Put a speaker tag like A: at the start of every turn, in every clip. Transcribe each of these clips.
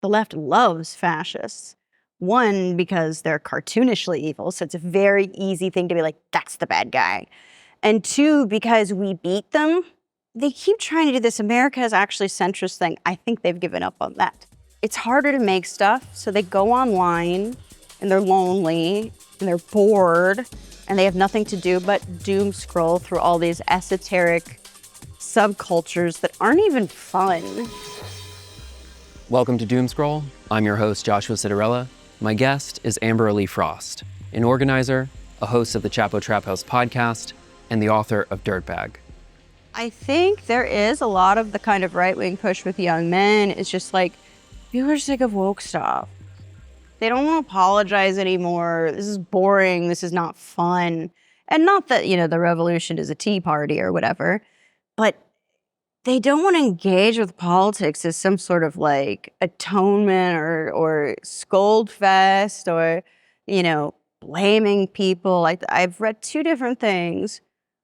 A: the left loves fascists. One, because they're cartoonishly evil, so it's a very easy thing to be like, that's the bad guy. And two, because we beat them. They keep trying to do this America is actually centrist thing. I think they've given up on that. It's harder to make stuff, so they go online and they're lonely and they're bored and they have nothing to do but doom scroll through all these esoteric subcultures that aren't even fun.
B: Welcome to Doomscroll. I'm your host, Joshua Citarella. My guest is Amber Lee Frost, an organizer, a host of the Chapo Trap House podcast, and the author of Dirtbag.
A: I think there is a lot of the kind of right-wing push with young men. It's just like, people are sick of woke stuff. They don't want to apologize anymore. This is boring. This is not fun. And not that, the revolution is a tea party or whatever, but they don't want to engage with politics as some sort of like atonement or scold fest or, blaming people. I've read two different things.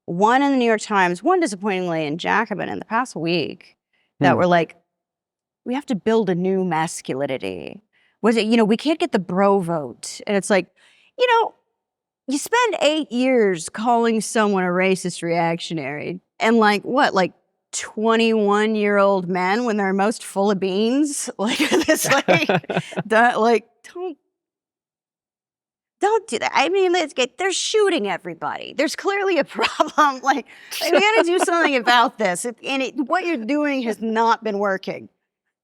A: One in the New York Times, one disappointingly in Jacobin in the past week, that were like, we have to build a new masculinity. Was it, we can't get the bro vote. And it's like, you spend 8 years calling someone a racist reactionary and like 21-year-old men when they're most full of beans? Like this, don't do that. I mean, they're shooting everybody. There's clearly a problem. Like, we got to do something about this. What you're doing has not been working.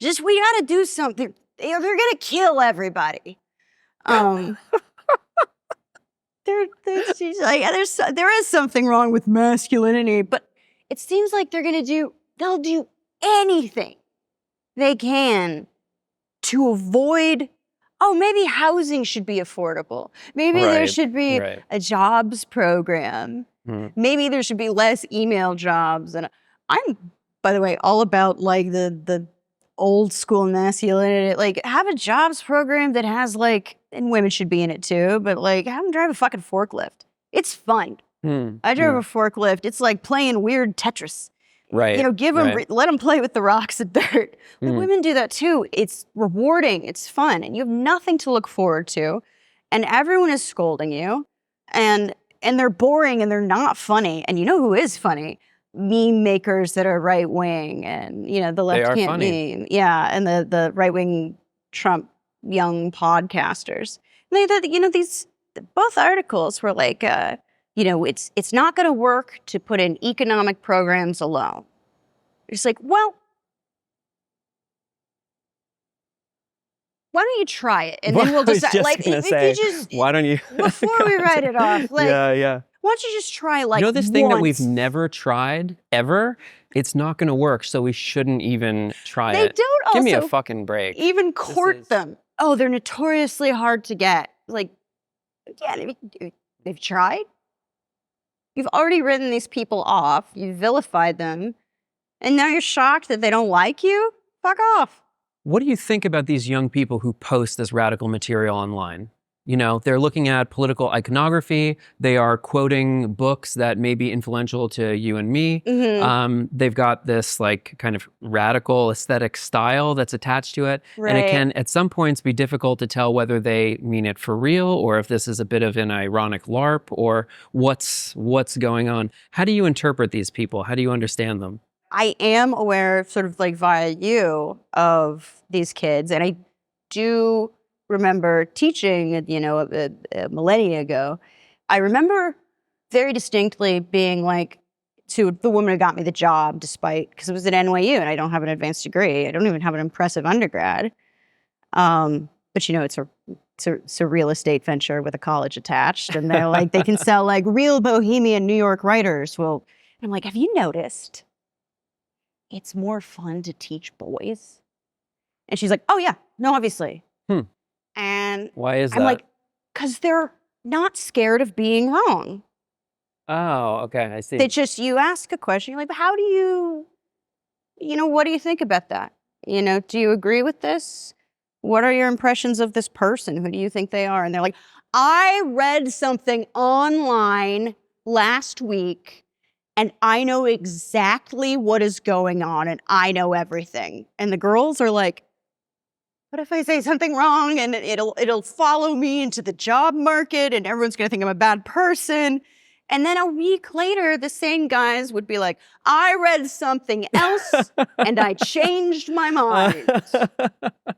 A: We got to do something. They're going to kill everybody. There is something wrong with masculinity, but it seems like they'll do anything they can to avoid, maybe housing should be affordable. Maybe there should be a jobs program. Maybe there should be less email jobs. And I'm, by the way, all about like the old school masculinity. Like, have a jobs program that has and women should be in it too, but have them drive a fucking forklift. It's fun. I drove a forklift. It's like playing weird Tetris.
B: Right.
A: Let them play with the rocks and dirt. Women do that too. It's rewarding. It's fun. And you have nothing to look forward to. And everyone is scolding you. And they're boring and they're not funny. And you know who is funny? Meme makers that are right wing and, the left can't meme. Yeah. And the right wing Trump young podcasters. And these both articles were like, it's not going to work to put in economic programs alone. It's like, well, why don't you try it? And then we'll decide.
B: Why don't you?
A: Before we write it off,
B: yeah.
A: Why don't you just try
B: this thing that we've never tried ever? It's not going to work, so we shou'ldn't even try it.
A: They don't also
B: give me a fucking break.
A: Even court them. Oh, they're notoriously hard to get. They've tried. You've already written these people off. You've vilified them. And now you're shocked that they don't like you? Fuck off.
B: What do you think about these young people who post this radical material online? They're looking at political iconography. They are quoting books that may be influential to you and me. They've got this kind of radical aesthetic style that's attached to it.
A: Right.
B: And it can, at some points, be difficult to tell whether they mean it for real or if this is a bit of an ironic LARP or what's going on. How do you interpret these people? How do you understand them?
A: I am aware, sort of via you, of these kids. And I do remember teaching, a millennia ago. I remember very distinctly being to the woman who got me the job, because it was at NYU and I don't have an advanced degree. I don't even have an impressive undergrad. But it's a real estate venture with a college attached. And they're they can sell real bohemian New York writers. Well, I'm like, have you noticed it's more fun to teach boys? And she's like, oh yeah, no, obviously. And
B: why is that?
A: I'm like, because they're not scared of being wrong.
B: Oh, okay, I see.
A: You ask a question, you're like, but how do you, what do you think about that? Do you agree with this? What are your impressions of this person? Who do you think they are? And they're like, I read something online last week and I know exactly what is going on and I know everything. And the girls are like, what if I say something wrong and it'll follow me into the job market and everyone's going to think I'm a bad person. And then a week later, the same guys would be like, I read something else and I changed my mind.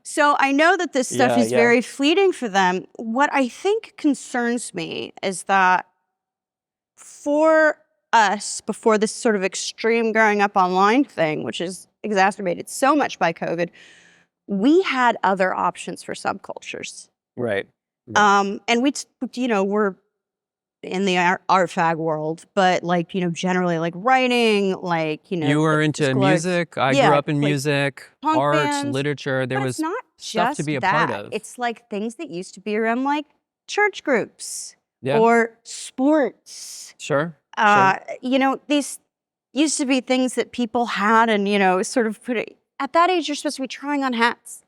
A: So I know that this stuff is very fleeting for them. What I think concerns me is that for us, before this sort of extreme growing up online thing, which is exacerbated so much by COVID, we had other options for subcultures.
B: Right.
A: And we, we're in the art fag world, but like, generally like writing, like,
B: You were into music. I grew up in music,
A: punk
B: art,
A: bands,
B: literature. There was
A: not
B: stuff
A: just
B: to be a
A: that.
B: part of.
A: It's like things that used to be around like church groups
B: Yeah.
A: or sports.
B: Sure.
A: These used to be things that people had and, sort of put it, at that age, you're supposed to be trying on hats.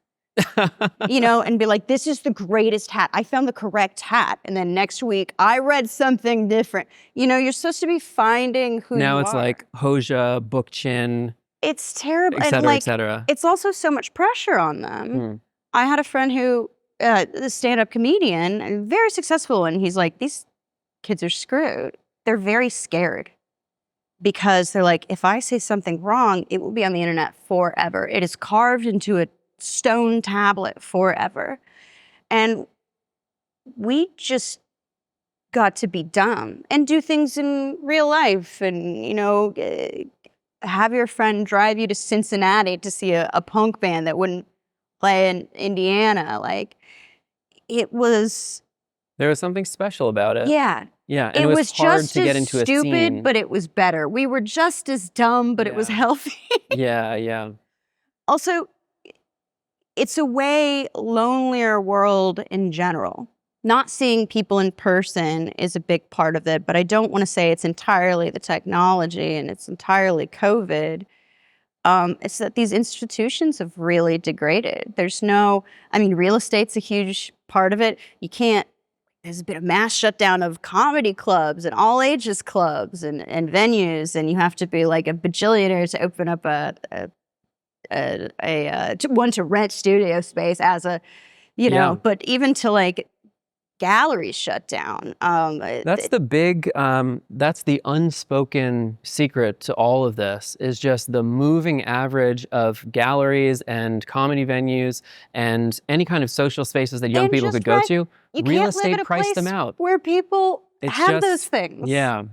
A: And be like, this is the greatest hat. I found the correct hat. And then next week, I read something different. You're supposed to be finding who
B: now
A: you
B: it's
A: are.
B: like Hoja, Book Chin,
A: It's terrible.
B: et cetera,
A: and like,
B: et cetera.
A: It's also so much pressure on them. I had a friend who, a stand-up comedian, and very successful, and he's like, these kids are screwed. They're very scared. Because they're like, if I say something wrong, it will be on the internet forever. It is carved into a stone tablet forever. And we just got to be dumb and do things in real life and, have your friend drive you to Cincinnati to see a punk band that wouldn't play in Indiana. Like, there was
B: something special about it.
A: Yeah.
B: Yeah, and it was hard
A: just
B: to get
A: as
B: into a
A: stupid,
B: scene.
A: but it was better. We were just as dumb, but it was healthy.
B: Yeah.
A: Also, it's a way lonelier world in general. Not seeing people in person is a big part of it, but I don't want to say it's entirely the technology and it's entirely COVID. It's that these institutions have really degraded. Real estate's a huge part of it. There's been a mass shutdown of comedy clubs and all ages clubs and venues, and you have to be like a bajillionaire to open up to rent studio space as but even to like galleries shut down.
B: That's that's the unspoken secret to all of this, is just the moving average of galleries and comedy venues and any kind of social spaces that young people could go to. Real estate priced them out.
A: Where people have those things.
B: Yeah.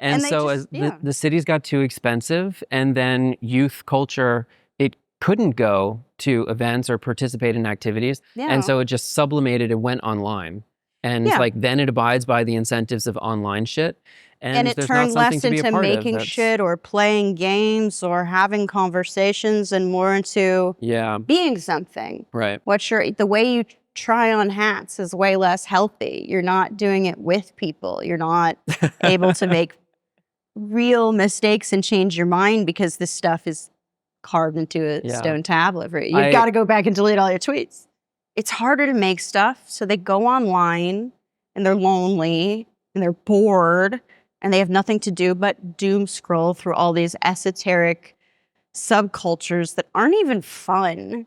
B: And so as the cities got too expensive, and then youth culture, it couldn't go to events or participate in activities. Yeah. And so it just sublimated and went online. And then it abides by the incentives of online shit. And
A: it turned less into making shit or playing games or having conversations and more into being something.
B: Right.
A: The way you try on hats is way less healthy. You're not doing it with people. You're not able to make real mistakes and change your mind because this stuff is carved into a stone tablet. You've got to go back and delete all your tweets. It's harder to make stuff, so they go online and they're lonely and they're bored and they have nothing to do but doom scroll through all these esoteric subcultures that aren't even fun.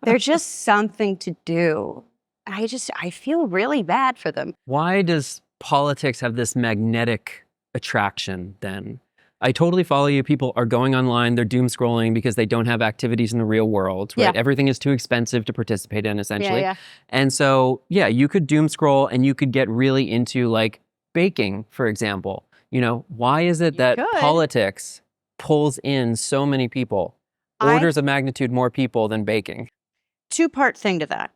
A: They're just something to do. I feel really bad for them.
B: Why does politics have this magnetic attraction then? I totally follow you. People are going online, they're doom scrolling because they don't have activities in the real world, right? Yeah. Everything is too expensive to participate in, essentially. Yeah. And so, you could doom scroll and you could get really into like baking, for example. Why is it that politics pulls in so many people, orders of magnitude more people than baking?
A: Two-part thing to that.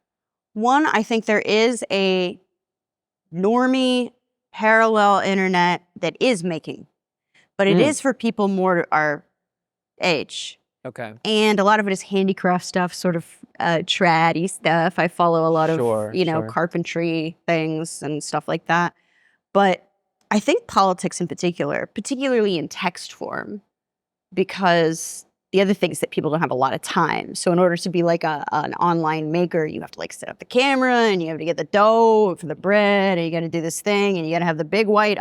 A: One, I think there is a normie parallel internet that is making, but it is for people more our age. Okay. And a lot of it is handicraft stuff, sort of traddy stuff. I follow a lot of, carpentry things and stuff like that. But I think politics in particular, particularly in text form, because the other thing is that people don't have a lot of time. So in order to be like an online maker, you have to like set up the camera and you have to get the dough for the bread and you got to do this thing and you got to have the big white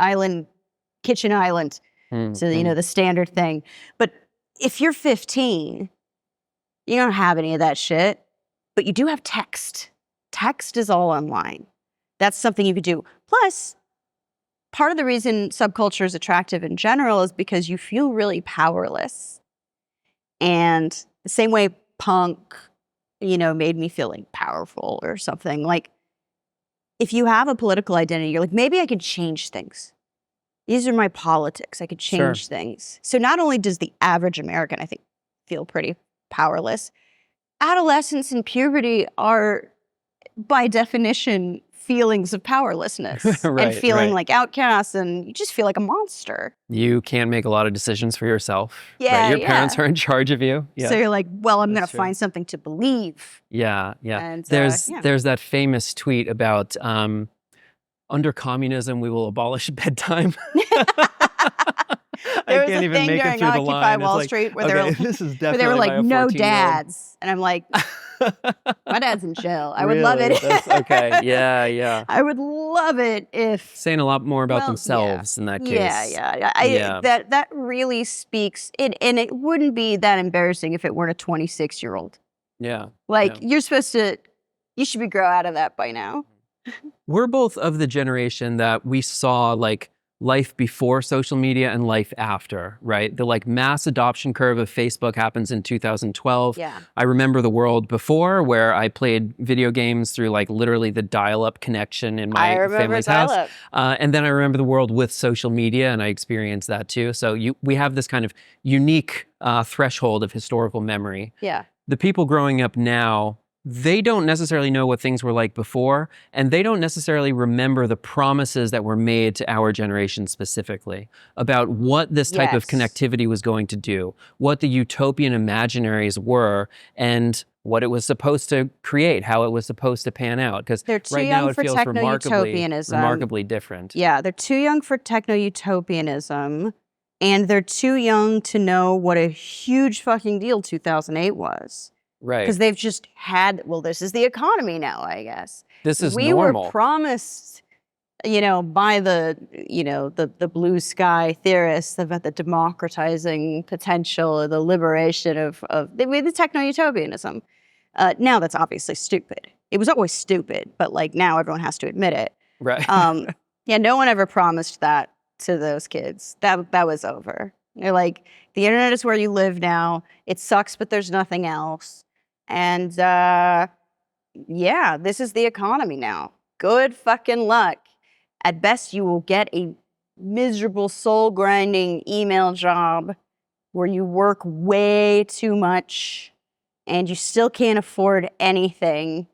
A: kitchen island. So, the standard thing. But if you're 15, you don't have any of that shit. But you do have text. Text is all online. That's something you could do. Plus, part of the reason subculture is attractive in general is because you feel really powerless. And the same way punk, made me feel like powerful or something. Like, if you have a political identity, you're like, maybe I could change things. These are my politics. I could change things. So not only does the average American, I think, feel pretty powerless, adolescence and puberty are, by definition, feelings of powerlessness and feeling like outcasts, and you just feel like a monster.
B: You can't make a lot of decisions for yourself.
A: Yeah,
B: Your parents are in charge of you. Yeah.
A: So you're like, well, I'm going to find something to believe.
B: Yeah.
A: And,
B: there's that famous tweet about under communism, we will abolish bedtime.
A: There was a thing during Occupy Wall Street where they were like, no dads. And I'm like, my dad's in jail. I would love it.
B: Okay. Yeah.
A: I would love it if
B: saying a lot more about themselves in that case.
A: Yeah. That really speaks. And it wouldn't be that embarrassing if it weren't a 26-year-old.
B: Yeah.
A: Like you should be grow out of that by now.
B: We're both of the generation that we saw like life before social media and life after, right? The like mass adoption curve of Facebook happens in 2012.
A: Yeah.
B: I remember the world before where I played video games through like literally the dial-up connection in my family's house. And then I remember the world with social media, and I experienced that too. So we have this kind of unique threshold of historical memory.
A: Yeah.
B: The people growing up now, they don't necessarily know what things were like before, and they don't necessarily remember the promises that were made to our generation specifically about what this type of connectivity was going to do, what the utopian imaginaries were, and what it was supposed to create, how it was supposed to pan out. Because right now it feels remarkably different.
A: Yeah, they're too young for techno-utopianism, and they're too young to know what a huge fucking deal 2008 was.
B: Right.
A: Because they've just had, this is the economy now, I guess.
B: This is
A: normal. We were promised, by the blue sky theorists about the democratizing potential or the liberation of the techno-utopianism. Now that's obviously stupid. It was always stupid, but like now everyone has to admit it.
B: Right.
A: No one ever promised that to those kids. That was over. They're like, the internet is where you live now. It sucks, but there's nothing else. And this is the economy now. Good fucking luck. At best, you will get a miserable, soul-grinding email job where you work way too much and you still can't afford anything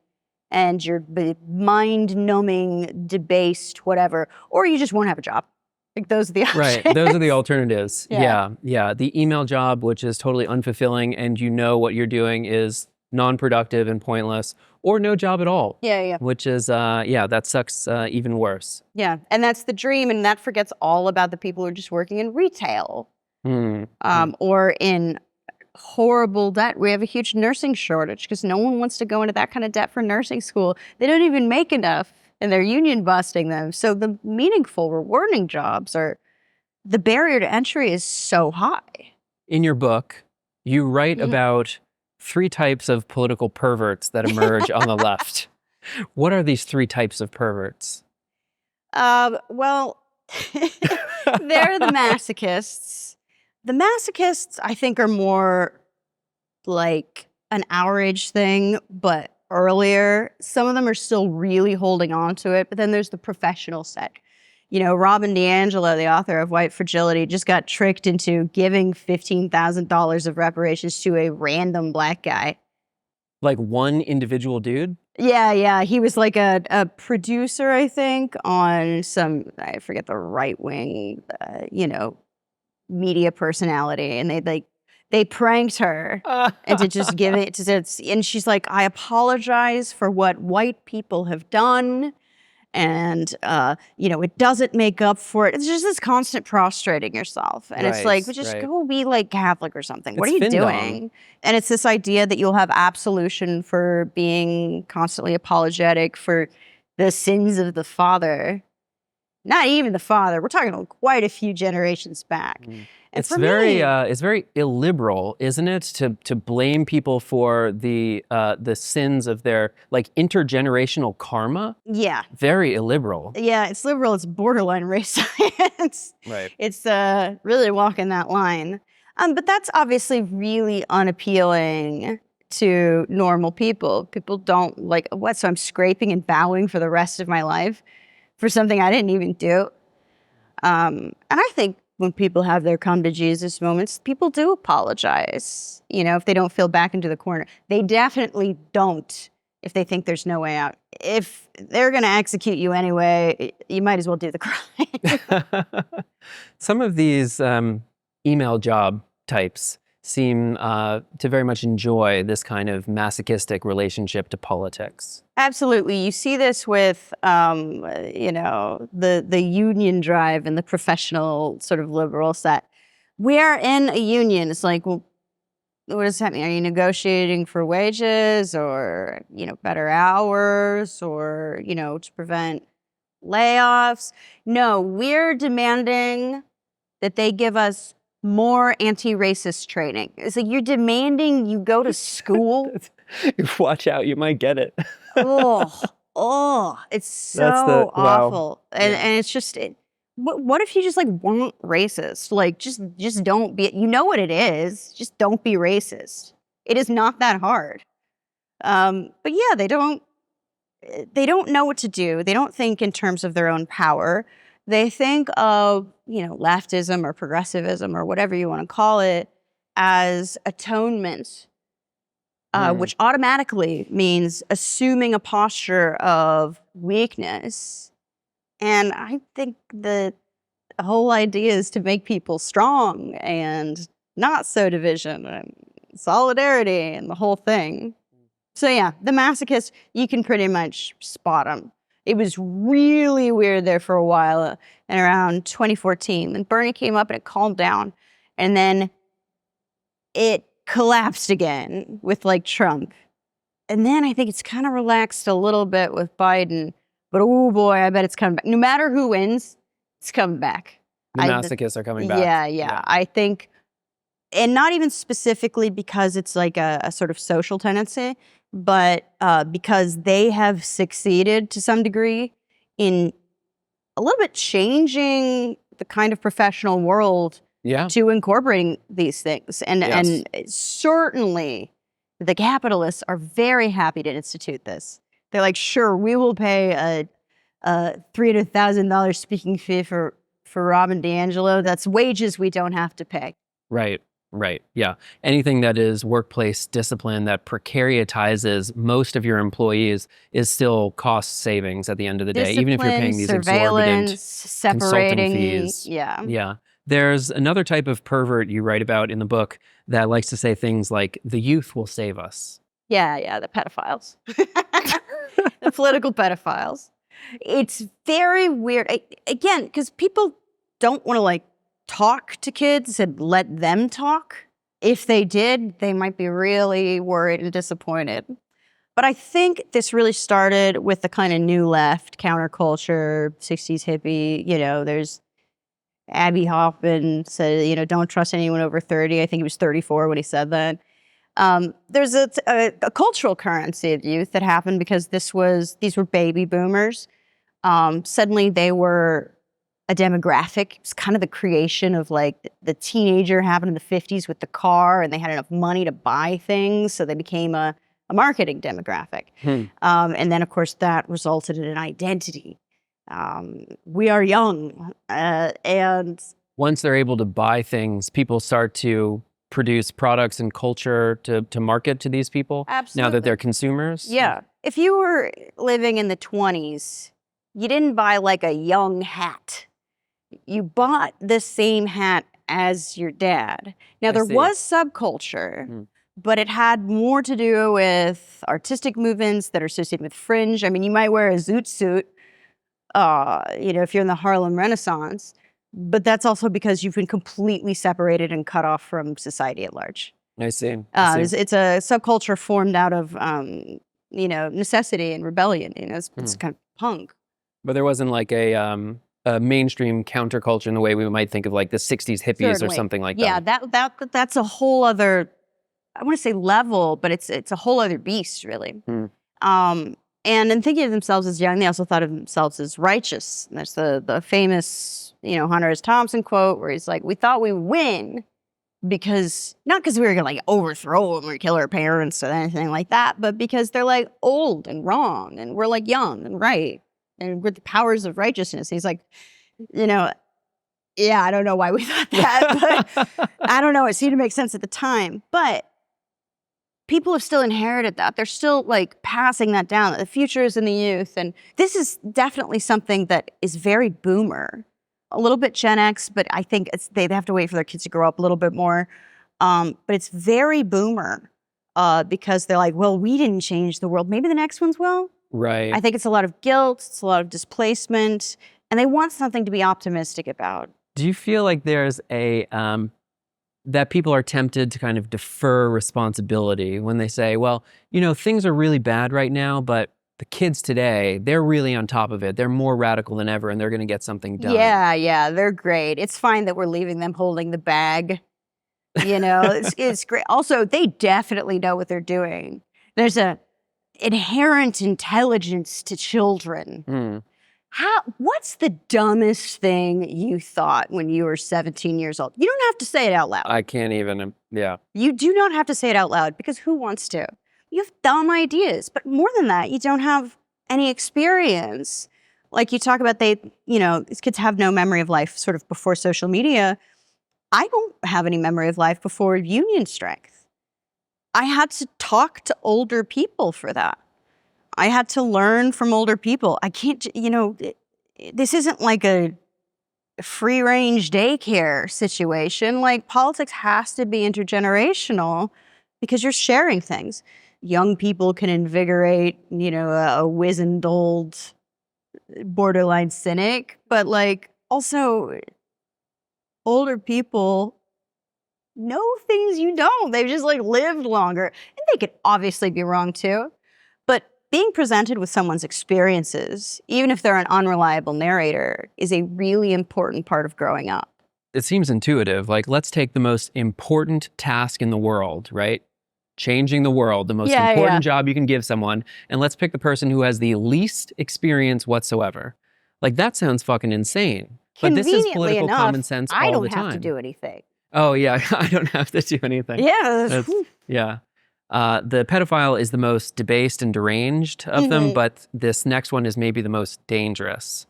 A: and you're mind-numbing, debased, whatever. Or you just won't have a job. Like those are the options.
B: Right, those are the alternatives.
A: Yeah.
B: The email job, which is totally unfulfilling, and what you're doing is non-productive and pointless, or no job at all.
A: Yeah.
B: Which is, that sucks even worse.
A: Yeah, and that's the dream, and that forgets all about the people who are just working in retail. Or in horrible debt. We have a huge nursing shortage because no one wants to go into that kind of debt for nursing school. They don't even make enough. And they're union busting them. So the meaningful, rewarding jobs the barrier to entry is so high.
B: In your book, you write about 3 types of political perverts that emerge on the left. What are these 3 types of perverts?
A: They're the masochists. The masochists, I think, are more like an our age thing, but earlier. Some of them are still really holding on to it, but then there's the professional set. Robin DiAngelo, the author of White Fragility, just got tricked into giving $15,000 of reparations to a random black guy.
B: Like one individual dude?
A: Yeah. He was like a producer, I think, on some, I forget the right-wing, media personality. And they pranked her and to just give it and she's like, I apologize for what white people have done. And, it doesn't make up for it. It's just this constant prostrating yourself. And it's like, just go be like Catholic or something. What are you doing? And it's this idea that you'll have absolution for being constantly apologetic for the sins of the father. Not even the father. We're talking quite a few generations back. And
B: It's
A: for
B: very,
A: me,
B: it's very illiberal, isn't it, to blame people for the sins of their like intergenerational karma?
A: yeah.
B: Very illiberal.
A: Yeah, it's liberal. It's borderline race science.
B: Right.
A: It's really walking that line. But that's obviously really unappealing to normal people. People don't like, what? So I'm scraping and bowing for the rest of my life for something I didn't even do. And I think when people have their come to Jesus moments, people do apologize. You know, if they don't feel back into the corner, they definitely don't. If they think there's no way out, if they're going to execute you anyway, you might as well do the crime.
B: Some of these email job types seem to very much enjoy this kind of masochistic relationship to politics.
A: Absolutely. You see this with, you know, the union drive and the professional sort of liberal set. We are in a union. It's like, well, what does that mean? Are you negotiating for wages or, you know, better hours or, you know, to prevent layoffs? No, we're demanding that they give us more anti-racist training. It's like you're demanding you go to school.
B: Watch out, you might get it.
A: It's so awful.
B: Wow.
A: And it's just, what if you just like weren't racist? Like just don't be, you know what it is, just don't be racist. It is not that hard. But yeah, they don't know what to do. They don't think in terms of their own power. They think of, you know, leftism or progressivism or whatever you want to call it as atonement, which automatically means assuming a posture of weakness. And I think the whole idea is to make people strong and not so division and solidarity and the whole thing. So yeah, the masochist, you can pretty much spot them. It was really weird there for a while, and around 2014. Then Bernie came up and it calmed down. And then it collapsed again with like Trump. And then I think it's kind of relaxed a little bit with Biden. But oh boy, I bet it's coming back. No matter who wins, it's coming back.
B: The masochists are coming back.
A: Yeah. I think, and not even specifically because it's like a sort of social tendency, but because they have succeeded to some degree in a little bit changing the kind of professional world to incorporating these things. And certainly the capitalists are very happy to institute this. They're like, sure, we will pay a $300,000 speaking fee for Robin DiAngelo. That's wages we don't have to pay.
B: Right. Yeah. Anything that is workplace discipline that precariatizes most of your employees is still cost savings at the end of the day, even if you're paying these exorbitant consulting fees. Yeah. There's another type of pervert you write about in the book that likes to say things like, the youth will save us.
A: Yeah, the pedophiles. The political pedophiles. It's very weird. Again, because people don't want to like talk to kids and let them talk. If they did, they might be really worried and disappointed. But I think this really started with the kind of new left, counterculture, 60s hippie. You know, there's Abby Hoffman said, you know, don't trust anyone over 30. I think he was 34 when he said that. There's a cultural currency of youth that happened because these were baby boomers. Suddenly they were a demographic. It was kind of the creation of like the teenager happened in the 50s with the car, and they had enough money to buy things, so they became a marketing demographic. And then of course that resulted in an identity. We are young, and
B: once they're able to buy things, people start to produce products and culture to market to these people.
A: Absolutely.
B: Now that they're consumers.
A: Yeah. If you were living in the 20s, you didn't buy like a young hat. You bought the same hat as your dad. Now, there was subculture, but it had more to do with artistic movements that are associated with fringe. I mean, you might wear a zoot suit, you know, if you're in the Harlem Renaissance, but that's also because you've been completely separated and cut off from society at large.
B: I see.
A: It's a subculture formed out of, you know, necessity and rebellion. You know, it's kind of punk.
B: But there wasn't like a a mainstream counterculture in the way we might think of like the 60s hippies or
A: Certainly.
B: something like
A: Yeah,
B: that.
A: that's a whole other, I want to say level, but it's a whole other beast, really. And in thinking of themselves as young, they also thought of themselves as righteous. And there's the famous, Hunter S. Thompson quote where he's like, "We thought we would win because not because we were gonna like overthrow them or kill our parents or anything like that, but because they're like old and wrong, and we're like young and right, and we're the powers of righteousness." He's like, yeah, I don't know why we thought that, but I don't know. It seemed to make sense at the time. But people have still inherited that. They're still like passing that down. The future is in the youth. And this is definitely something that is very boomer, a little bit Gen X, but I think they have to wait for their kids to grow up a little bit more. But it's very boomer because they're like, well, we didn't change the world. Maybe the next ones will.
B: Right.
A: I think it's a lot of guilt. It's a lot of displacement. And they want something to be optimistic about.
B: Do you feel like there's that people are tempted to kind of defer responsibility when they say, well, things are really bad right now, but the kids today, they're really on top of it. They're more radical than ever, and they're going to get something done.
A: Yeah, they're great. It's fine that we're leaving them holding the bag. It's great. Also, they definitely know what they're doing. There's a inherent intelligence to children. What's the dumbest thing you thought when you were 17 years old? You don't have to say it out loud.
B: I can't even, yeah.
A: You do not have to say it out loud because who wants to? You have dumb ideas, but more than that, you don't have any experience. Like you talk about these kids have no memory of life sort of before social media. I don't have any memory of life before union strength. I had to talk to older people for that. I had to learn from older people. I can't, this isn't like a free-range daycare situation. Like politics has to be intergenerational because you're sharing things. Young people can invigorate, a wizened old borderline cynic, but like also older people know things you don't. They've just like lived longer. And they could obviously be wrong too. But being presented with someone's experiences, even if they're an unreliable narrator, is a really important part of growing up.
B: It seems intuitive. Like, let's take the most important task in the world, right? Changing the world, the most important job you can give someone. And let's pick the person who has the least experience whatsoever. Like, that sounds fucking insane. But this is political common sense all the time.
A: I don't have to do anything.
B: Oh, yeah. I don't have to do anything.
A: Yeah.
B: Yeah. The pedophile is the most debased and deranged of them, but this next one is maybe the most dangerous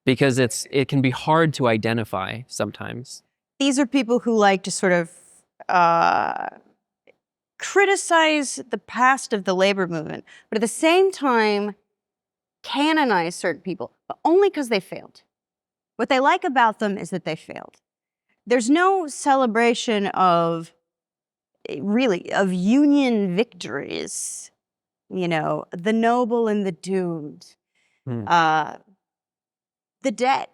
B: because it can be hard to identify sometimes.
A: These are people who like to sort of criticize the past of the labor movement, but at the same time canonize certain people, but only because they failed. What they like about them is that they failed. There's no celebration of union victories, the noble and the doomed, the dead,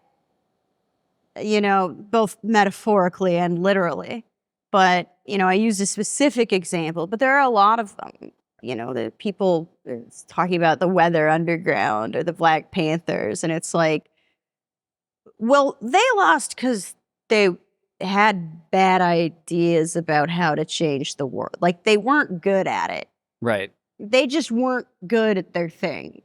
A: both metaphorically and literally. But, I use a specific example, but there are a lot of them. The people talking about the Weather Underground or the Black Panthers, and it's like, well, they lost because they had bad ideas about how to change the world. Like, they weren't good at it.
B: Right.
A: They just weren't good at their thing.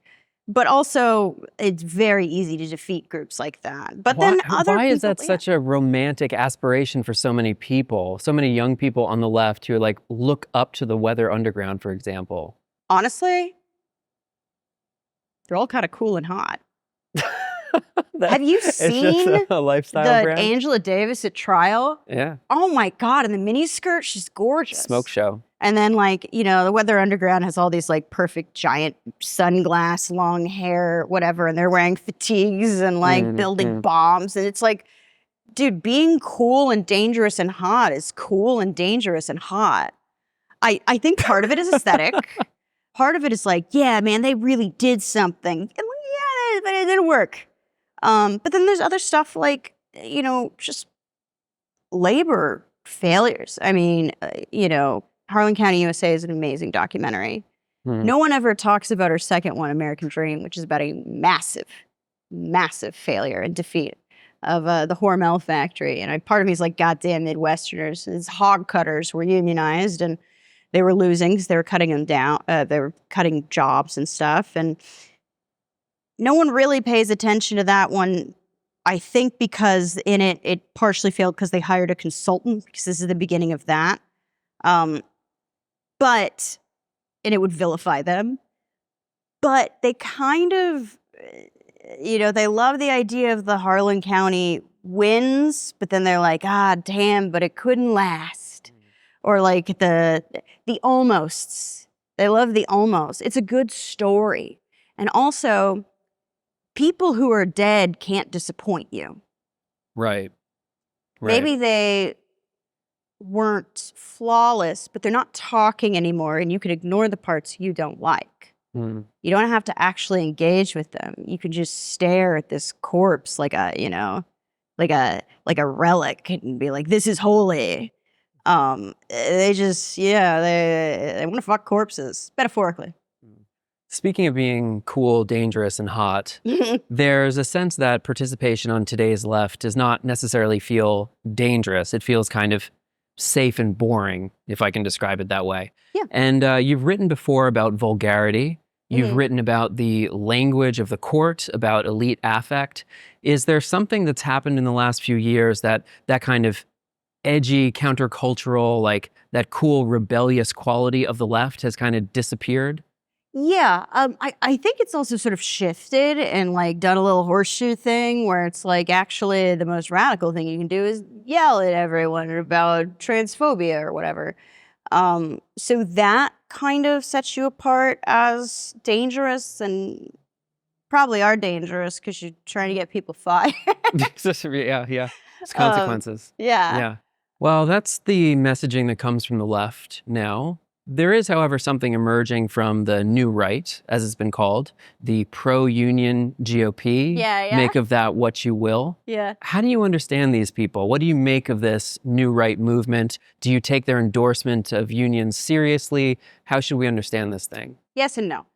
A: But also, it's very easy to defeat groups like that. But then
B: why is that such a romantic aspiration for so many people, so many young people on the left who like look up to the Weather Underground, for example?
A: Honestly, they're all kind of cool and hot. Have you seen
B: a lifestyle
A: the
B: brand?
A: Angela Davis at trial?
B: Yeah.
A: Oh my God, in the miniskirt, she's gorgeous.
B: Smoke show.
A: And then the Weather Underground has all these like perfect giant sunglass, long hair, whatever, and they're wearing fatigues and like building bombs. And it's like, dude, being cool and dangerous and hot is cool and dangerous and hot. I think part of it is aesthetic. Part of it is like, yeah, man, they really did something. And yeah, but it didn't work. But then there's other stuff like, just labor failures. I mean, Harlan County, USA is an amazing documentary. No one ever talks about her second one, American Dream, which is about a massive massive failure and defeat of the Hormel factory. And part of me is like, goddamn Midwesterners. These hog cutters were unionized and they were losing because they were cutting them down. They were cutting jobs and stuff. And no one really pays attention to that one, I think, because in it partially failed because they hired a consultant, because this is the beginning of that. And it would vilify them. But they kind of, they love the idea of the Harlan County wins, but then they're like, damn, but it couldn't last. Or like the almosts. They love the almost. It's a good story. And also, people who are dead can't disappoint you.
B: Right.
A: Maybe they weren't flawless, but they're not talking anymore, and you can ignore the parts you don't like. You don't have to actually engage with them. You can just stare at this corpse like a relic and be like, this is holy. They just, they want to fuck corpses, metaphorically.
B: Speaking of being cool, dangerous, and hot, there's a sense that participation on today's left does not necessarily feel dangerous. It feels kind of safe and boring, if I can describe it that way.
A: Yeah.
B: And you've written before about vulgarity. You've written about the language of the court, about elite affect. Is there something that's happened in the last few years that kind of edgy, countercultural, like that cool, rebellious quality of the left has kind of disappeared?
A: Yeah, I think it's also sort of shifted and like done a little horseshoe thing where it's like actually the most radical thing you can do is yell at everyone about transphobia or whatever. So that kind of sets you apart as dangerous, and probably are dangerous because you're trying to get people fired.
B: Yeah. It's consequences.
A: Yeah.
B: Well, that's the messaging that comes from the left now. There is, however, something emerging from the new right, as it's been called, the pro-union GOP.
A: Yeah.
B: Make of that what you will.
A: Yeah.
B: How do you understand these people? What do you make of this new right movement? Do you take their endorsement of unions seriously? How should we understand this thing?
A: Yes and no.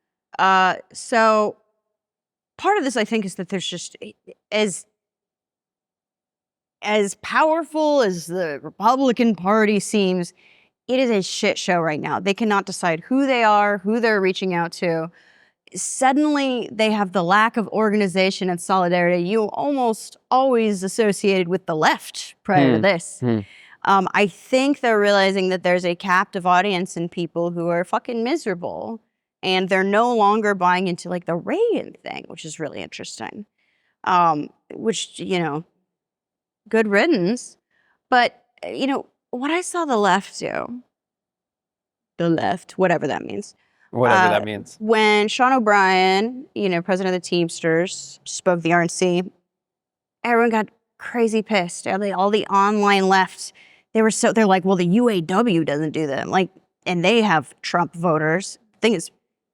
A: So part of this, I think, is that there's just as powerful as the Republican Party seems, it is a shit show right now. They cannot decide who they are, who they're reaching out to. Suddenly, they have the lack of organization and solidarity you almost always associated with the left prior to this. I think they're realizing that there's a captive audience in people who are fucking miserable, and they're no longer buying into like the Reagan thing, which is really interesting. Which, good riddance. But, what I saw the left do, whatever that means.
B: Whatever that means.
A: When Sean O'Brien, president of the Teamsters, spoke the RNC, everyone got crazy pissed. All the online left, they're like, well, the UAW doesn't do that. And they have Trump voters. The thing is,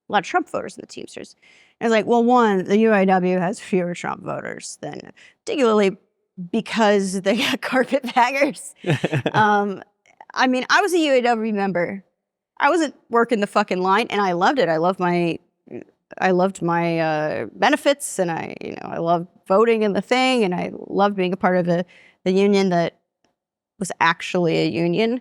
A: a lot of Trump voters in the Teamsters. And it's like, well, one, the UAW has fewer Trump voters than, particularly because they got carpetbaggers. I was a UAW member. I wasn't working the fucking line, and I loved it. I loved my benefits, and I loved voting in the thing, and I loved being a part of the union that was actually a union.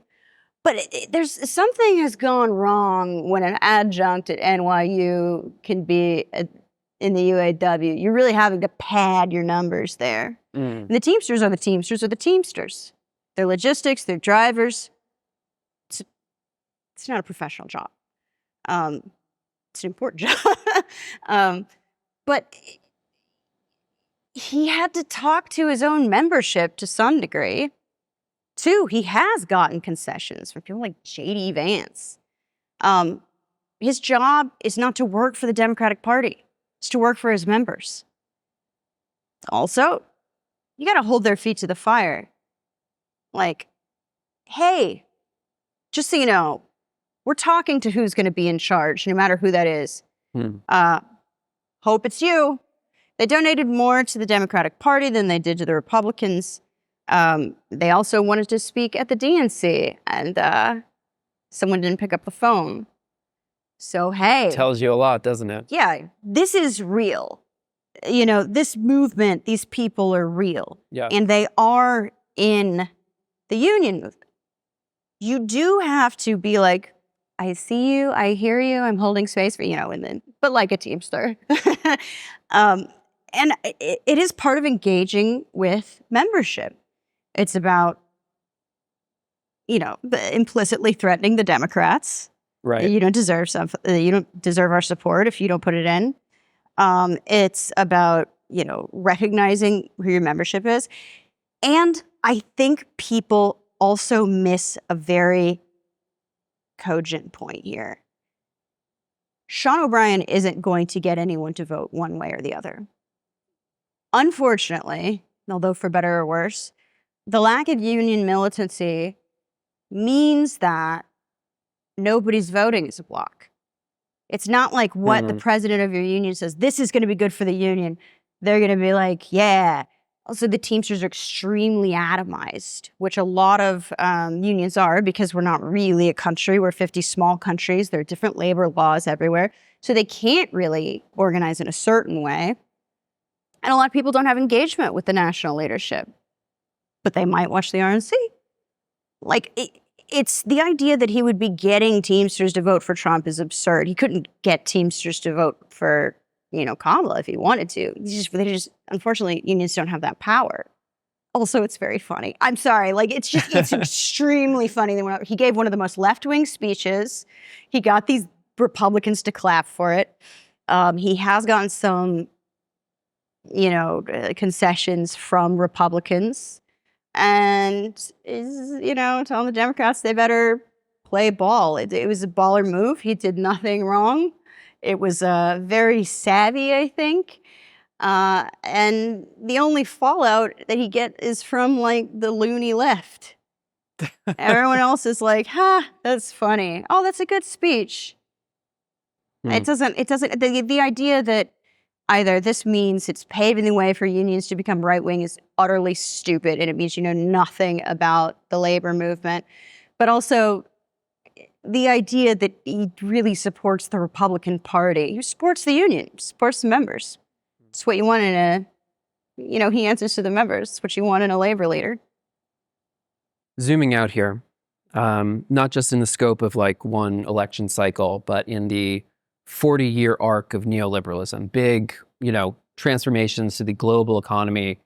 A: But there's something has gone wrong when an adjunct at NYU can be in the UAW. You're really having to pad your numbers there. And the Teamsters are the Teamsters are the Teamsters. They're logistics, they're drivers. It's not a professional job. It's an important job. But he had to talk to his own membership to some degree. Two, he has gotten concessions from people like J.D. Vance. His job is not to work for the Democratic Party. It's to work for his members. Also, you got to hold their feet to the fire. Like, hey, just so you know, we're talking to who's going to be in charge, no matter who that is. Hope it's you. They donated more to the Democratic Party than they did to the Republicans. They also wanted to speak at the DNC, and someone didn't pick up the phone. So, hey.
B: Tells you a lot, doesn't it?
A: Yeah, this is real. this movement, these people are real.
B: Yeah.
A: And they are in the union movement. You do have to be like, I see you, I hear you, I'm holding space for, but like a Teamster. And it is part of engaging with membership. It's about, implicitly threatening the Democrats.
B: Right.
A: You don't deserve our support if you don't put it in. It's about, recognizing who your membership is. And I think people also miss a very cogent point here. Sean O'Brien isn't going to get anyone to vote one way or the other. Unfortunately, although for better or worse, the lack of union militancy means that nobody's voting as a bloc. It's not like what the president of your union says, this is going to be good for the union. They're going to be like, yeah. Also, the Teamsters are extremely atomized, which a lot of unions are because we're not really a country. We're 50 small countries. There are different labor laws everywhere. So they can't really organize in a certain way. And a lot of people don't have engagement with the national leadership, but they might watch the RNC. It's the idea that he would be getting Teamsters to vote for Trump is absurd. He couldn't get Teamsters to vote for Kamala if he wanted to. They just unfortunately, unions don't have that power. Also, it's very funny. I'm sorry. It's extremely funny. He gave one of the most left-wing speeches. He got these Republicans to clap for it. He has gotten some, concessions from Republicans. And is, telling the Democrats they better play ball. It was a baller move. He did nothing wrong. It was very savvy, I think. And the only fallout that he gets is from the loony left. Everyone else is like, that's funny. Oh, that's a good speech. It doesn't, the idea that either this means it's paving the way for unions to become right-wing is utterly stupid, and it means you know nothing about the labor movement. But also, the idea that he really supports the Republican Party. He supports the union, supports the members. It's what you want in a, he answers to the members. It's what you want in a labor leader.
B: Zooming out here, not just in the scope of one election cycle, but in the 40-year arc of neoliberalism, big, transformations to the global economy,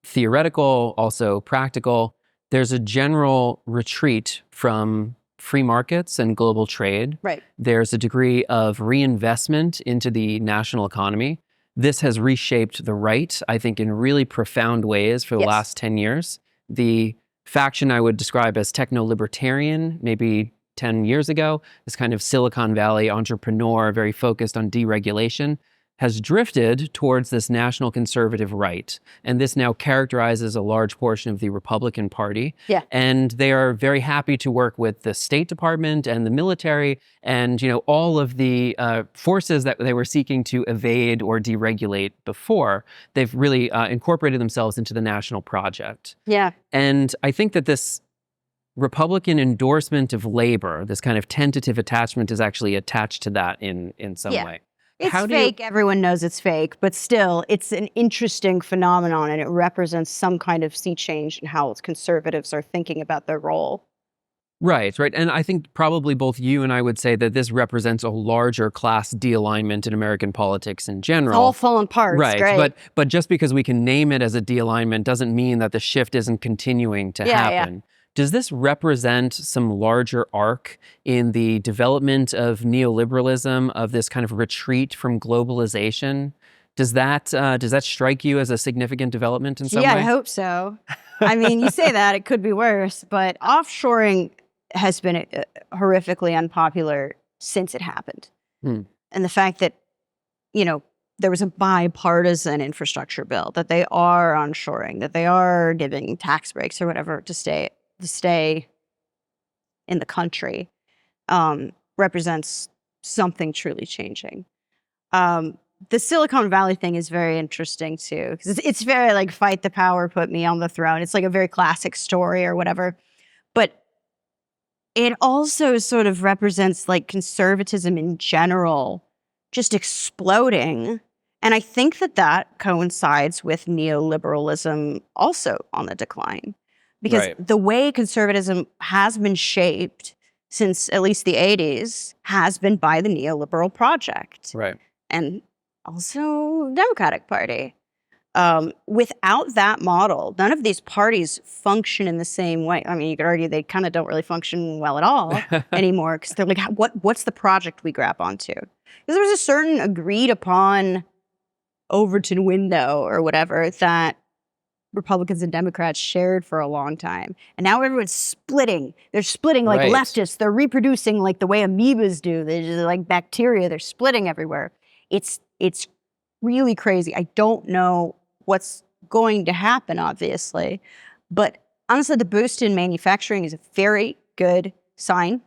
B: theoretical, also practical. There's a general retreat from free markets and global trade.
A: Right.
B: There's a degree of reinvestment into the national economy. This has reshaped the right, I think, in really profound ways for the last 10 years. The faction I would describe as techno-libertarian, maybe 10 years ago, this kind of Silicon Valley entrepreneur, very focused on deregulation, has drifted towards this national conservative right. And this now characterizes a large portion of the Republican Party.
A: Yeah.
B: And they are very happy to work with the State Department and the military and, all of the forces that they were seeking to evade or deregulate before. They've really incorporated themselves into the national project.
A: Yeah.
B: And I think that this Republican endorsement of labor, this kind of tentative attachment, is actually attached to that in some way.
A: It's fake. Everyone knows it's fake, but still, it's an interesting phenomenon, and it represents some kind of sea change in how conservatives are thinking about their role.
B: Right. And I think probably both you and I would say that this represents a larger class de-alignment in American politics in general.
A: It's all falling apart.
B: Right.
A: Great.
B: But just because we can name it as a de-alignment doesn't mean that the shift isn't continuing to happen. Yeah. Does this represent some larger arc in the development of neoliberalism, of this kind of retreat from globalization? Does that strike you as a significant development in some way?
A: Yeah, I hope so. I mean, you say that, it could be worse, but offshoring has been horrifically unpopular since it happened. And the fact that, there was a bipartisan infrastructure bill, that they are onshoring, that they are giving tax breaks or whatever to stay in the country, represents something truly changing. The Silicon Valley thing is very interesting too, because it's very fight the power, put me on the throne. It's a very classic story or whatever. But it also sort of represents conservatism in general just exploding And I think that that coincides with neoliberalism also on the decline. Because
B: Right.
A: the way conservatism has been shaped since at least the 80s has been by the neoliberal project.
B: Right.
A: And also Democratic Party. Without that model, none of these parties function in the same way. I mean, you could argue they kind of don't really function well at all anymore because they're like, what's the project we grab onto? Because there was a certain agreed upon Overton window or whatever that Republicans and Democrats shared for a long time. And now everyone's splitting. They're splitting like
B: Right.
A: leftists. They're reproducing like the way amoebas do. They're just like bacteria. They're splitting everywhere. It's really crazy. I don't know what's going to happen, obviously. But honestly, the boost in manufacturing is a very good sign.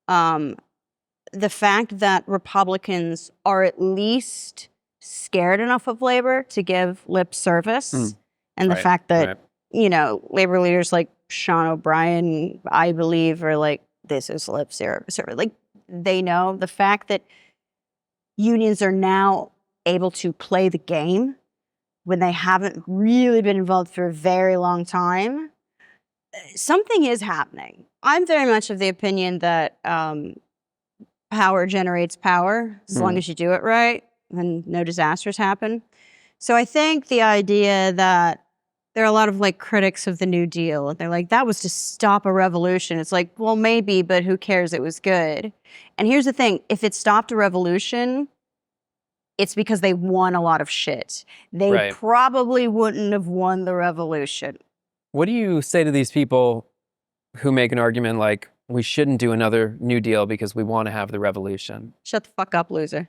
A: The fact that Republicans are at least scared enough of labor to give lip service, and the
B: Right,
A: fact that,
B: right.
A: you know, labor leaders like Sean O'Brien, I believe, are like, this is lip service. Like, they know the fact that unions are now able to play the game when they haven't really been involved for a very long time. Something is happening. I'm very much of the opinion that power generates power as long as you do it right and no disasters happen. So I think the idea that there are a lot of like critics of the New Deal, and they're like, that was to stop a revolution. It's like, well, maybe, but who cares? It was good. And here's the thing. If it stopped a revolution, it's because they won a lot of shit. They
B: Right.
A: probably wouldn't have won the revolution.
B: What do you say to these people who make an argument like, we shouldn't do another New Deal because we want to have the revolution?
A: Shut the fuck up, loser.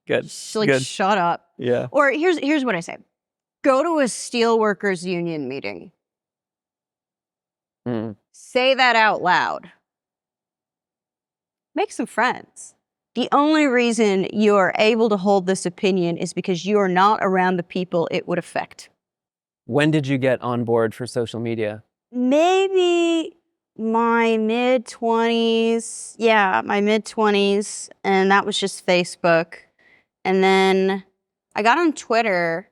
B: Good.
A: Just, like,
B: Good.
A: shut up.
B: Yeah.
A: Or here's what I say. Go to a steelworkers union meeting. Say that out loud. Make some friends. The only reason you are able to hold this opinion is because you are not around the people it would affect.
B: When did you get on board for social media?
A: Maybe my mid-20s. Yeah, my mid-20s. And that was just Facebook. And then I got on Twitter.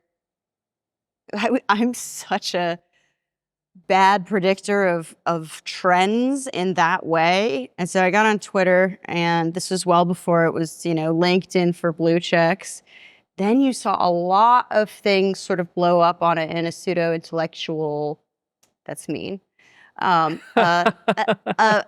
A: I'm such a bad predictor of trends in that way. And so I got on Twitter, and this was well before it was, you know, LinkedIn for blue checks. Then you saw a lot of things sort of blow up on it in a pseudo-intellectual, that's mean, an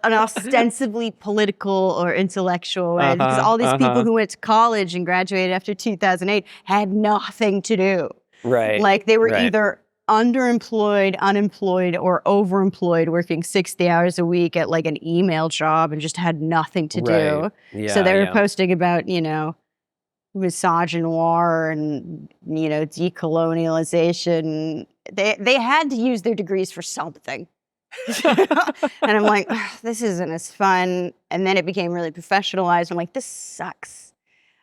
A: ostensibly political or intellectual way. Because all these people who went to college and graduated after 2008 had nothing to do.
B: Right.
A: Like they were
B: Right.
A: either underemployed, unemployed, or overemployed, working 60 hours a week at like an email job and just had nothing to do.
B: Right. Yeah,
A: So they were
B: yeah.
A: posting about, you know, misogynoir and, you know, decolonialization. They had to use their degrees for something. And I'm like, this isn't as fun. And then it became really professionalized. I'm like, this sucks.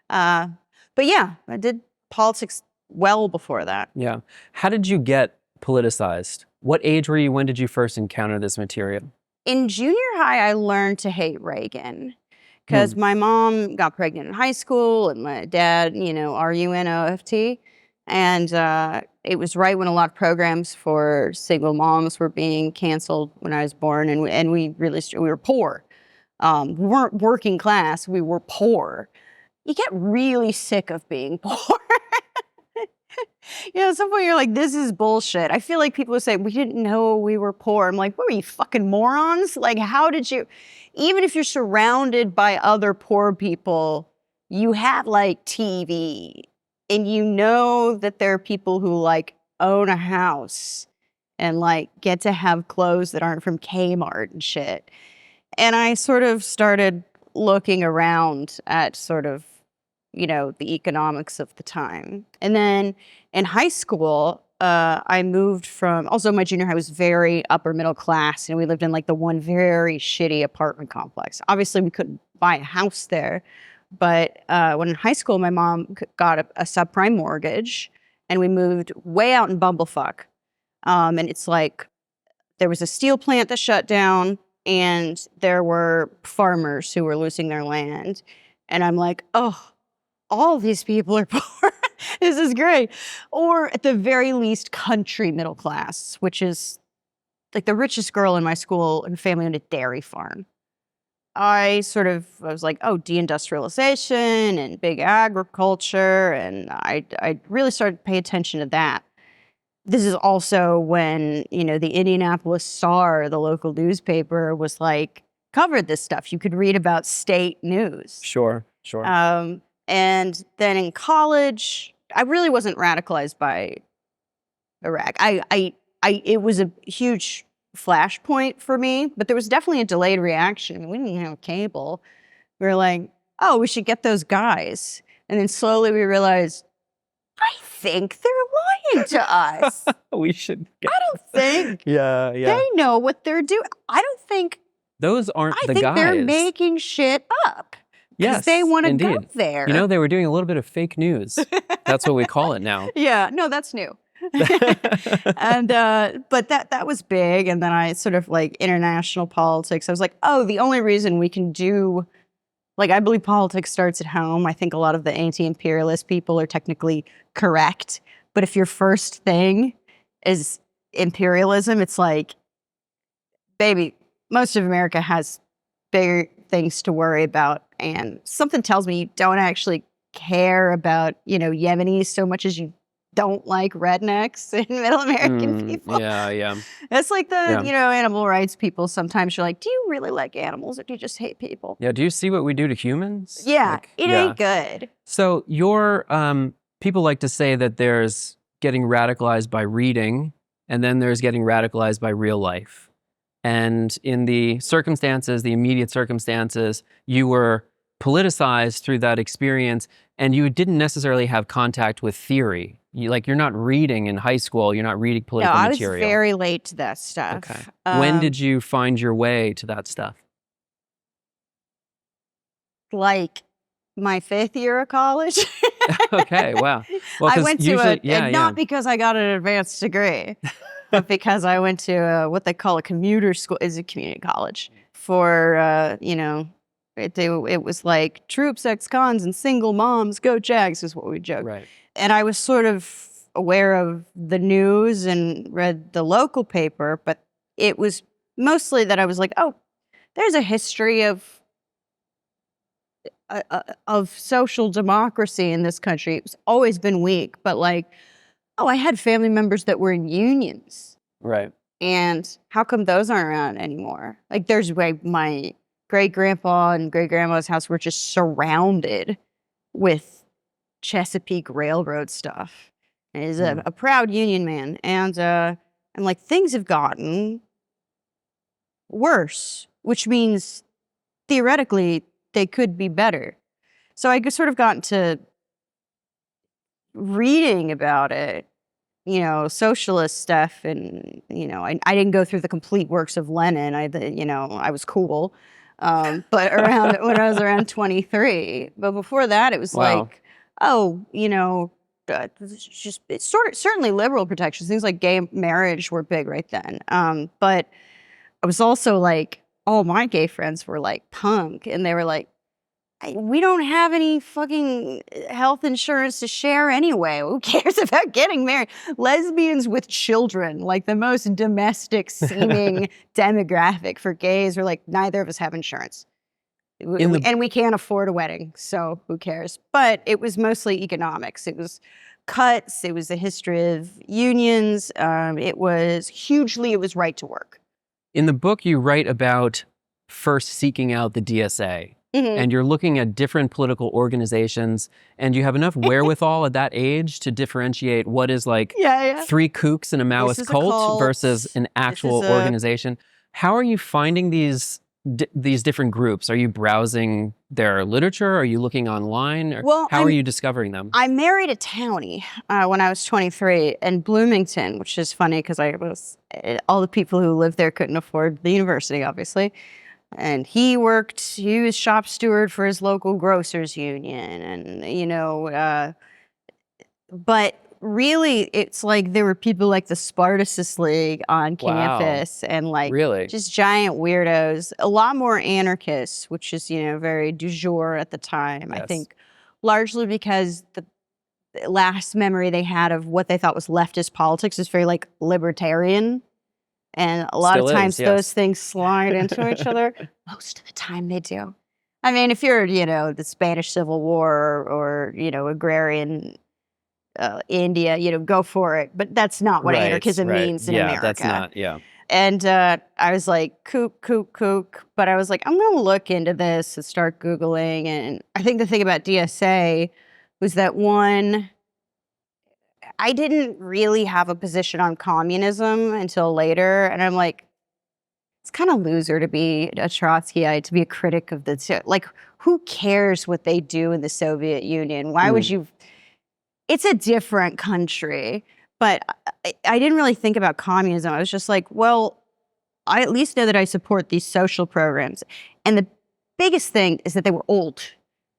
A: But yeah, I did politics well before that.
B: Yeah. How did you get politicized? What age were you? When did you first encounter this material?
A: In junior high, I learned to hate Reagan because my mom got pregnant in high school and my dad, you know, RUNOFT. And it was right when a lot of programs for single moms were being canceled when I was born. And we were poor. We weren't working class. We were poor. You get really sick of being poor. You know, at some point you're like, this is bullshit. I feel like people would say, we didn't know we were poor. I'm like, what were you, fucking morons? Like, how did you, even if you're surrounded by other poor people, you have like TV and you know that there are people who like own a house and like get to have clothes that aren't from Kmart and shit. And I sort of started looking around at sort of, you know, the economics of the time. And then in high school, I moved from, also my junior high was very upper middle class, and we lived in like the one very shitty apartment complex. Obviously we couldn't buy a house there, but when in high school, my mom got a subprime mortgage, and we moved way out in Bumblefuck. And it's like, there was a steel plant that shut down, and there were farmers who were losing their land. And I'm like, oh, all these people are poor. This is great. Or at the very least, country middle class, which is like the richest girl in my school and family owned a dairy farm. I was like, oh, deindustrialization and big agriculture. And I really started to pay attention to that. This is also when, the Indianapolis Star, the local newspaper, was like, covered this stuff. You could read about state news.
B: Sure.
A: And then in college, I really wasn't radicalized by Iraq. It was a huge flashpoint for me, but there was definitely a delayed reaction. We didn't have cable. We were like, oh, we should get those guys. And then slowly we realized, I think they're lying to us.
B: We should get
A: I don't think
B: Yeah.
A: they know what they're doing. I don't think
B: Those aren't the
A: think
B: guys.
A: they're making shit up. Because
B: Yes,
A: they want to go
B: indeed.
A: there.
B: They were doing a little bit of fake news. That's what we call it now.
A: Yeah, no, that's new. And but that was big. And then I sort of like international politics. I was like, oh, the only reason we can do, like, I believe politics starts at home. I think a lot of the anti-imperialist people are technically correct. But if your first thing is imperialism, it's like, baby, most of America has bigger things to worry about. And something tells me you don't actually care about, Yemenis so much as you don't like rednecks and middle American people.
B: Yeah.
A: That's like the,
B: Yeah.
A: animal rights people. Sometimes you're like, do you really like animals or do you just hate people?
B: Yeah, do you see what we do to humans?
A: Yeah,
B: Like,
A: it ain't good.
B: So people like to say that there's getting radicalized by reading, and then there's getting radicalized by real life. And in the immediate circumstances, you were politicized through that experience, and you didn't necessarily have contact with theory. You're not reading in high school. You're not reading political
A: No, I was
B: material.
A: very late to that stuff.
B: Okay. When did you find your way to that stuff?
A: Like my 5th year of college.
B: Okay, wow. Well,
A: I
B: 'cause
A: went
B: usually,
A: to not because I got an advanced degree, but because I went to what they call a commuter school. It's a community college for, it was like troops, ex-cons, and single moms, go Jags is what we joked.
B: Right.
A: And I was sort of aware of the news and read the local paper, but it was mostly that I was like, oh, there's a history of social democracy in this country. It's always been weak, but like, oh, I had family members that were in unions.
B: Right.
A: And how come those aren't around anymore? Like there's my great-grandpa and great-grandma's house were just surrounded with Chesapeake Railroad stuff. And he's a proud union man. And like things have gotten worse, which means theoretically they could be better. So I sort of got into reading about it, socialist stuff. And, I didn't go through the complete works of Lenin. I was cool. But when I was around 23. But before that, it was like, oh, it's certainly liberal protections. Things like gay marriage were big right then. But I was also like, all my gay friends were like punk, and they were like, we don't have any fucking health insurance to share anyway. Who cares about getting married? Lesbians with children, like the most domestic seeming demographic for gays, are like, neither of us have insurance. And we can't afford a wedding, so who cares? But it was mostly economics. It was cuts. It was the history of unions. It was right to work.
B: In the book, you write about first seeking out the DSA. And you're looking at different political organizations, and you have enough wherewithal at that age to differentiate what is like 3 kooks in a Maoist cult versus an actual organization. How are you finding these different groups? Are you browsing their literature? Are you looking online? Or how are you discovering them?
A: I married a townie when I was 23 in Bloomington, which is funny because all the people who lived there couldn't afford the university, obviously. And he was shop steward for his local grocers union. And, but really, it's like there were people like the Spartacus League on campus and like
B: Really?
A: just giant weirdos, a lot more anarchists, which is, very du jour at the time. I
B: Yes.
A: think largely because the last memory they had of what they thought was leftist politics is very like libertarian. And a lot
B: Still
A: of
B: is,
A: times
B: yes.
A: those things slide into each other. Most of the time they do. I mean, if you're, the Spanish Civil War or agrarian India, go for it. But that's not what anarchism means in America.
B: That's not,
A: And I was like, kook. But I was like, I'm going to look into this and start Googling. And I think the thing about DSA was that one, I didn't really have a position on communism until later. And I'm like, it's kind of loser to be a Trotskyite, to be a critic of the, like, who cares what they do in the Soviet Union? Why would you? It's a different country. But I didn't really think about communism. I was just like, well, I at least know that I support these social programs. And the biggest thing is that they were old.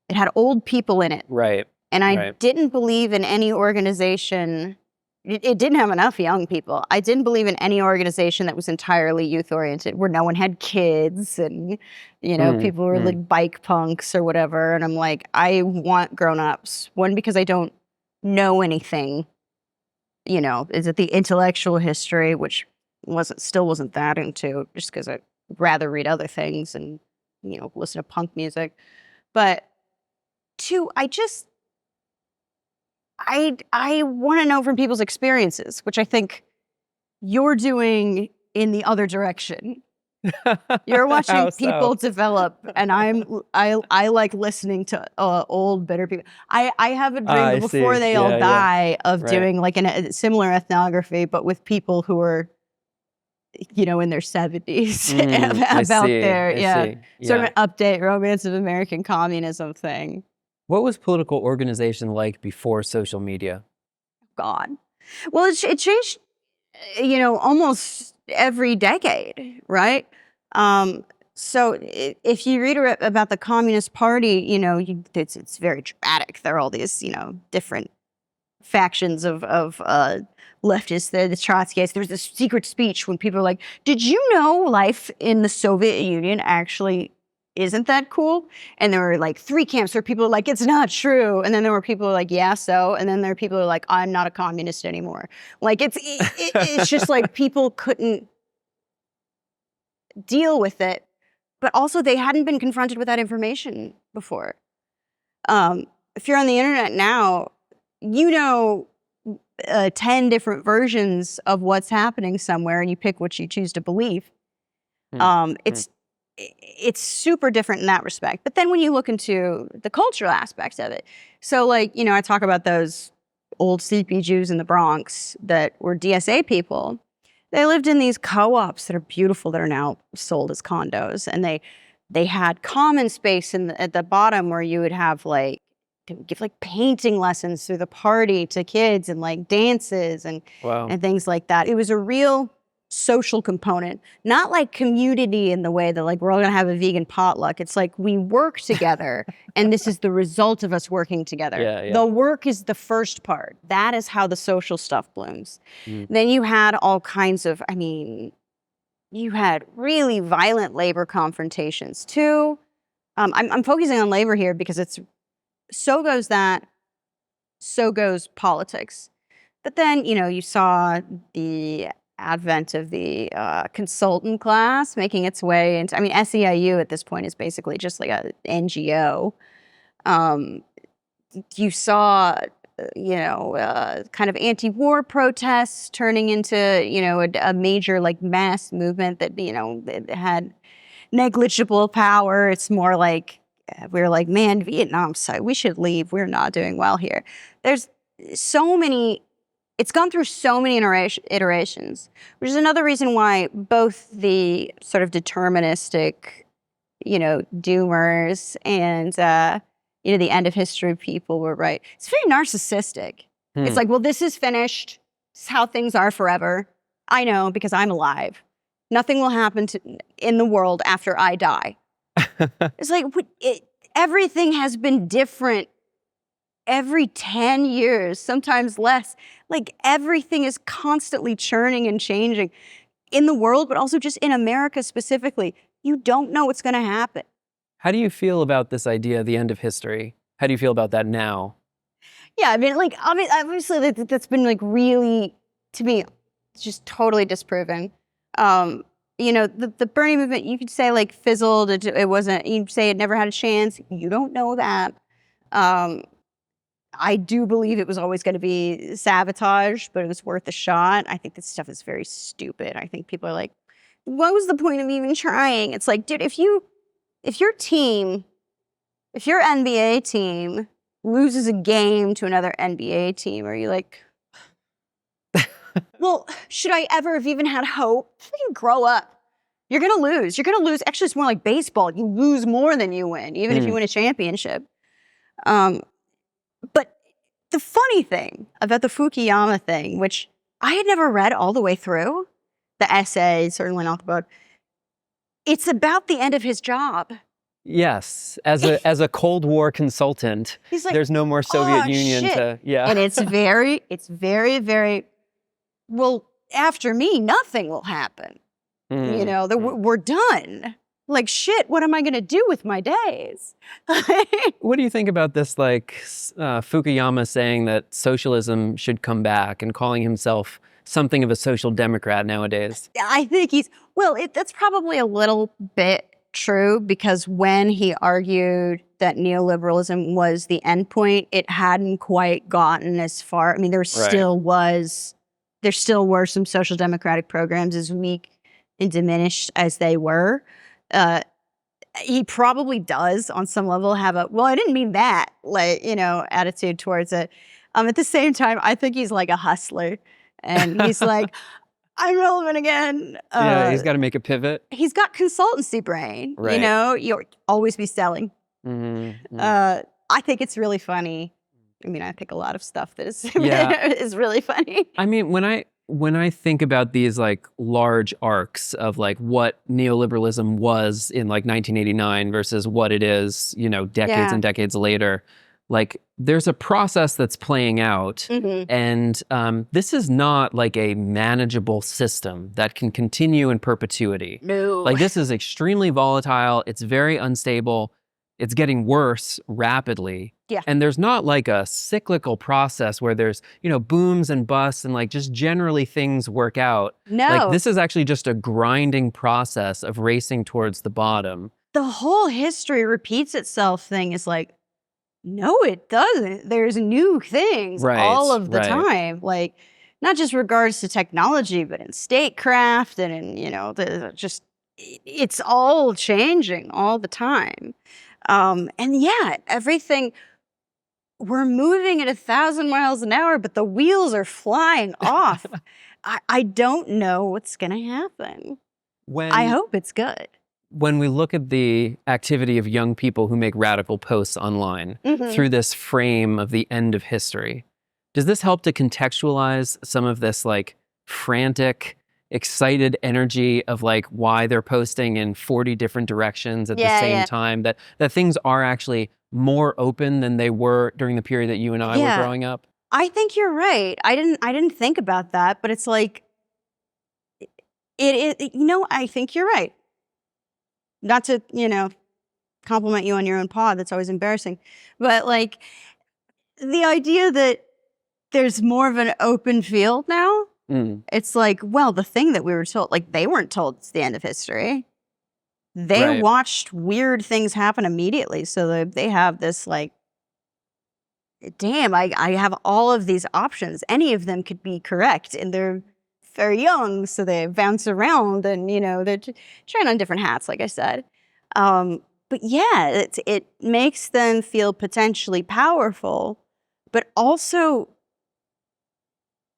A: It had old people in it.
B: Right.
A: And I didn't believe in any organization. It didn't have enough young people. I didn't believe in any organization that was entirely youth-oriented, where no one had kids and, people were like bike punks or whatever. And I'm like, I want grown-ups. One, because I don't know anything. Is it the intellectual history, which still wasn't that into, just because I'd rather read other things and, listen to punk music. But two, I want to know from people's experiences, which I think you're doing in the other direction. You're watching people develop, and I like listening to old bitter people. I have a dream before they all die of doing like a similar ethnography, but with people who are, in their 70s about their sort of an update romance of American communism thing.
B: What was political organization like before social media?
A: God. Well, it changed, almost every decade, right? So if you read about the Communist Party, it's very dramatic. There are all these, different factions of leftists, the Trotskyites. There's this secret speech when people are like, did you know life in the Soviet Union actually isn't that cool? And there were like three camps where people were like, it's not true. And then there were people who were like, yeah, so. And then there are people who are like, I'm not a communist anymore. Like it's just like people couldn't deal with it. But also they hadn't been confronted with that information before. If you're on the internet now, 10 different versions of what's happening somewhere and you pick what you choose to believe. It's super different in that respect. But then when you look into the cultural aspects of it, so like, I talk about those old sleepy Jews in the Bronx that were DSA people. They lived in these co-ops that are beautiful that are now sold as condos. And they had common space at the bottom where you would have like, they would give like painting lessons through the party to kids and like dances and things like that. It was a real social component, not like community in the way that like we're all gonna have a vegan potluck. It's like we work together and this is the result of us working together. The work is the first part. That is how the social stuff blooms. Then you had all kinds of, you had really violent labor confrontations too. I'm focusing on labor here because it's so goes that, so goes politics. But then, you saw the advent of the consultant class making its way into, SEIU at this point is basically just like a NGO. You saw, kind of anti-war protests turning into, a major like mass movement that, that had negligible power. It's more like, we're like, man, Vietnam side, we should leave. We're not doing well here. There's so many. It's gone through so many iterations, which is another reason why both the sort of deterministic, doomers and, the end of history people were right. It's very narcissistic. It's like, well, this is finished. This is how things are forever. I know because I'm alive. Nothing will happen in the world after I die. It's like everything has been different every 10 years, sometimes less. Like everything is constantly churning and changing in the world, but also just in America specifically. You don't know what's going to happen.
B: How do you feel about this idea, the end of history? How do you feel about that now?
A: Yeah, I mean, like, obviously that's been like really, to me, just totally disproven. You know, the Bernie movement, you could say like fizzled. It wasn't, you'd say it never had a chance. You don't know that. I do believe it was always going to be sabotaged, but it was worth a shot. I think this stuff is very stupid. I think people are like, what was the point of even trying? It's like, dude, if your NBA team loses a game to another NBA team, are you like, well, should I ever have even had hope? Freaking grow up. You're going to lose. You're going to lose. Actually, it's more like baseball. You lose more than you win, even if you win a championship. But the funny thing about the Fukuyama thing, which I had never read all the way through, the essay, certainly not the book, it's about the end of his job.
B: Yes, as a Cold War consultant,
A: he's like,
B: there's no more Soviet Union
A: shit.
B: to, yeah.
A: And it's very, very, well, after me, nothing will happen. You know, we're done. Like, shit, what am I going to do with my days?
B: What do you think about this, like, Fukuyama saying that socialism should come back and calling himself something of a social democrat nowadays?
A: I think that's probably a little bit true, because when he argued that neoliberalism was the end point, it hadn't quite gotten as far. I mean, there still were some social democratic programs, as weak and diminished as they were. He probably does on some level have a, well, I didn't mean that, like, you know, attitude towards it. At the same time, I think he's like a hustler, and he's like, I'm relevant again.
B: Yeah, he's got to make a pivot.
A: He's got consultancy brain,
B: right.
A: You know, you'll always be selling. I think it's really funny. I mean, I think a lot of stuff that is, is really funny.
B: I mean, when I think about these like large arcs of like what neoliberalism was in like 1989 versus what it is, you know, decades and decades later, like there's a process that's playing out, and this is not like a manageable system that can continue in perpetuity.
A: No.
B: Like this is extremely volatile. It's very unstable. It's getting worse rapidly.
A: Yeah.
B: And there's not like a cyclical process where there's, you know, booms and busts and like just generally things work out.
A: No.
B: Like this is actually just a grinding process of racing towards the bottom.
A: The whole history repeats itself thing is like, no, it doesn't. There's new things all of the time. Like not just regards to technology, but in statecraft and in, you know, it's all changing all the time. And yeah, everything, we're moving at 1,000 miles an hour, but the wheels are flying off. I don't know what's going to happen. I hope it's good.
B: When we look at the activity of young people who make radical posts online through this frame of the end of history, does this help to contextualize some of this like frantic, excited energy of like why they're posting in 40 different directions at the same time, that things are actually more open than they were during the period that you and I were growing up?
A: I think you're right. I didn't think about that, but it's like you know, I think you're right. Not to, you know, compliment you on your own pod, that's always embarrassing. But like the idea that there's more of an open field now, it's like, well, the thing that we were told, like they weren't told it's the end of history. They watched weird things happen immediately. So they have this like, damn, I have all of these options. Any of them could be correct. And they're very young, so they bounce around and, you know, they're trying on different hats, like I said. But yeah, it makes them feel potentially powerful, but also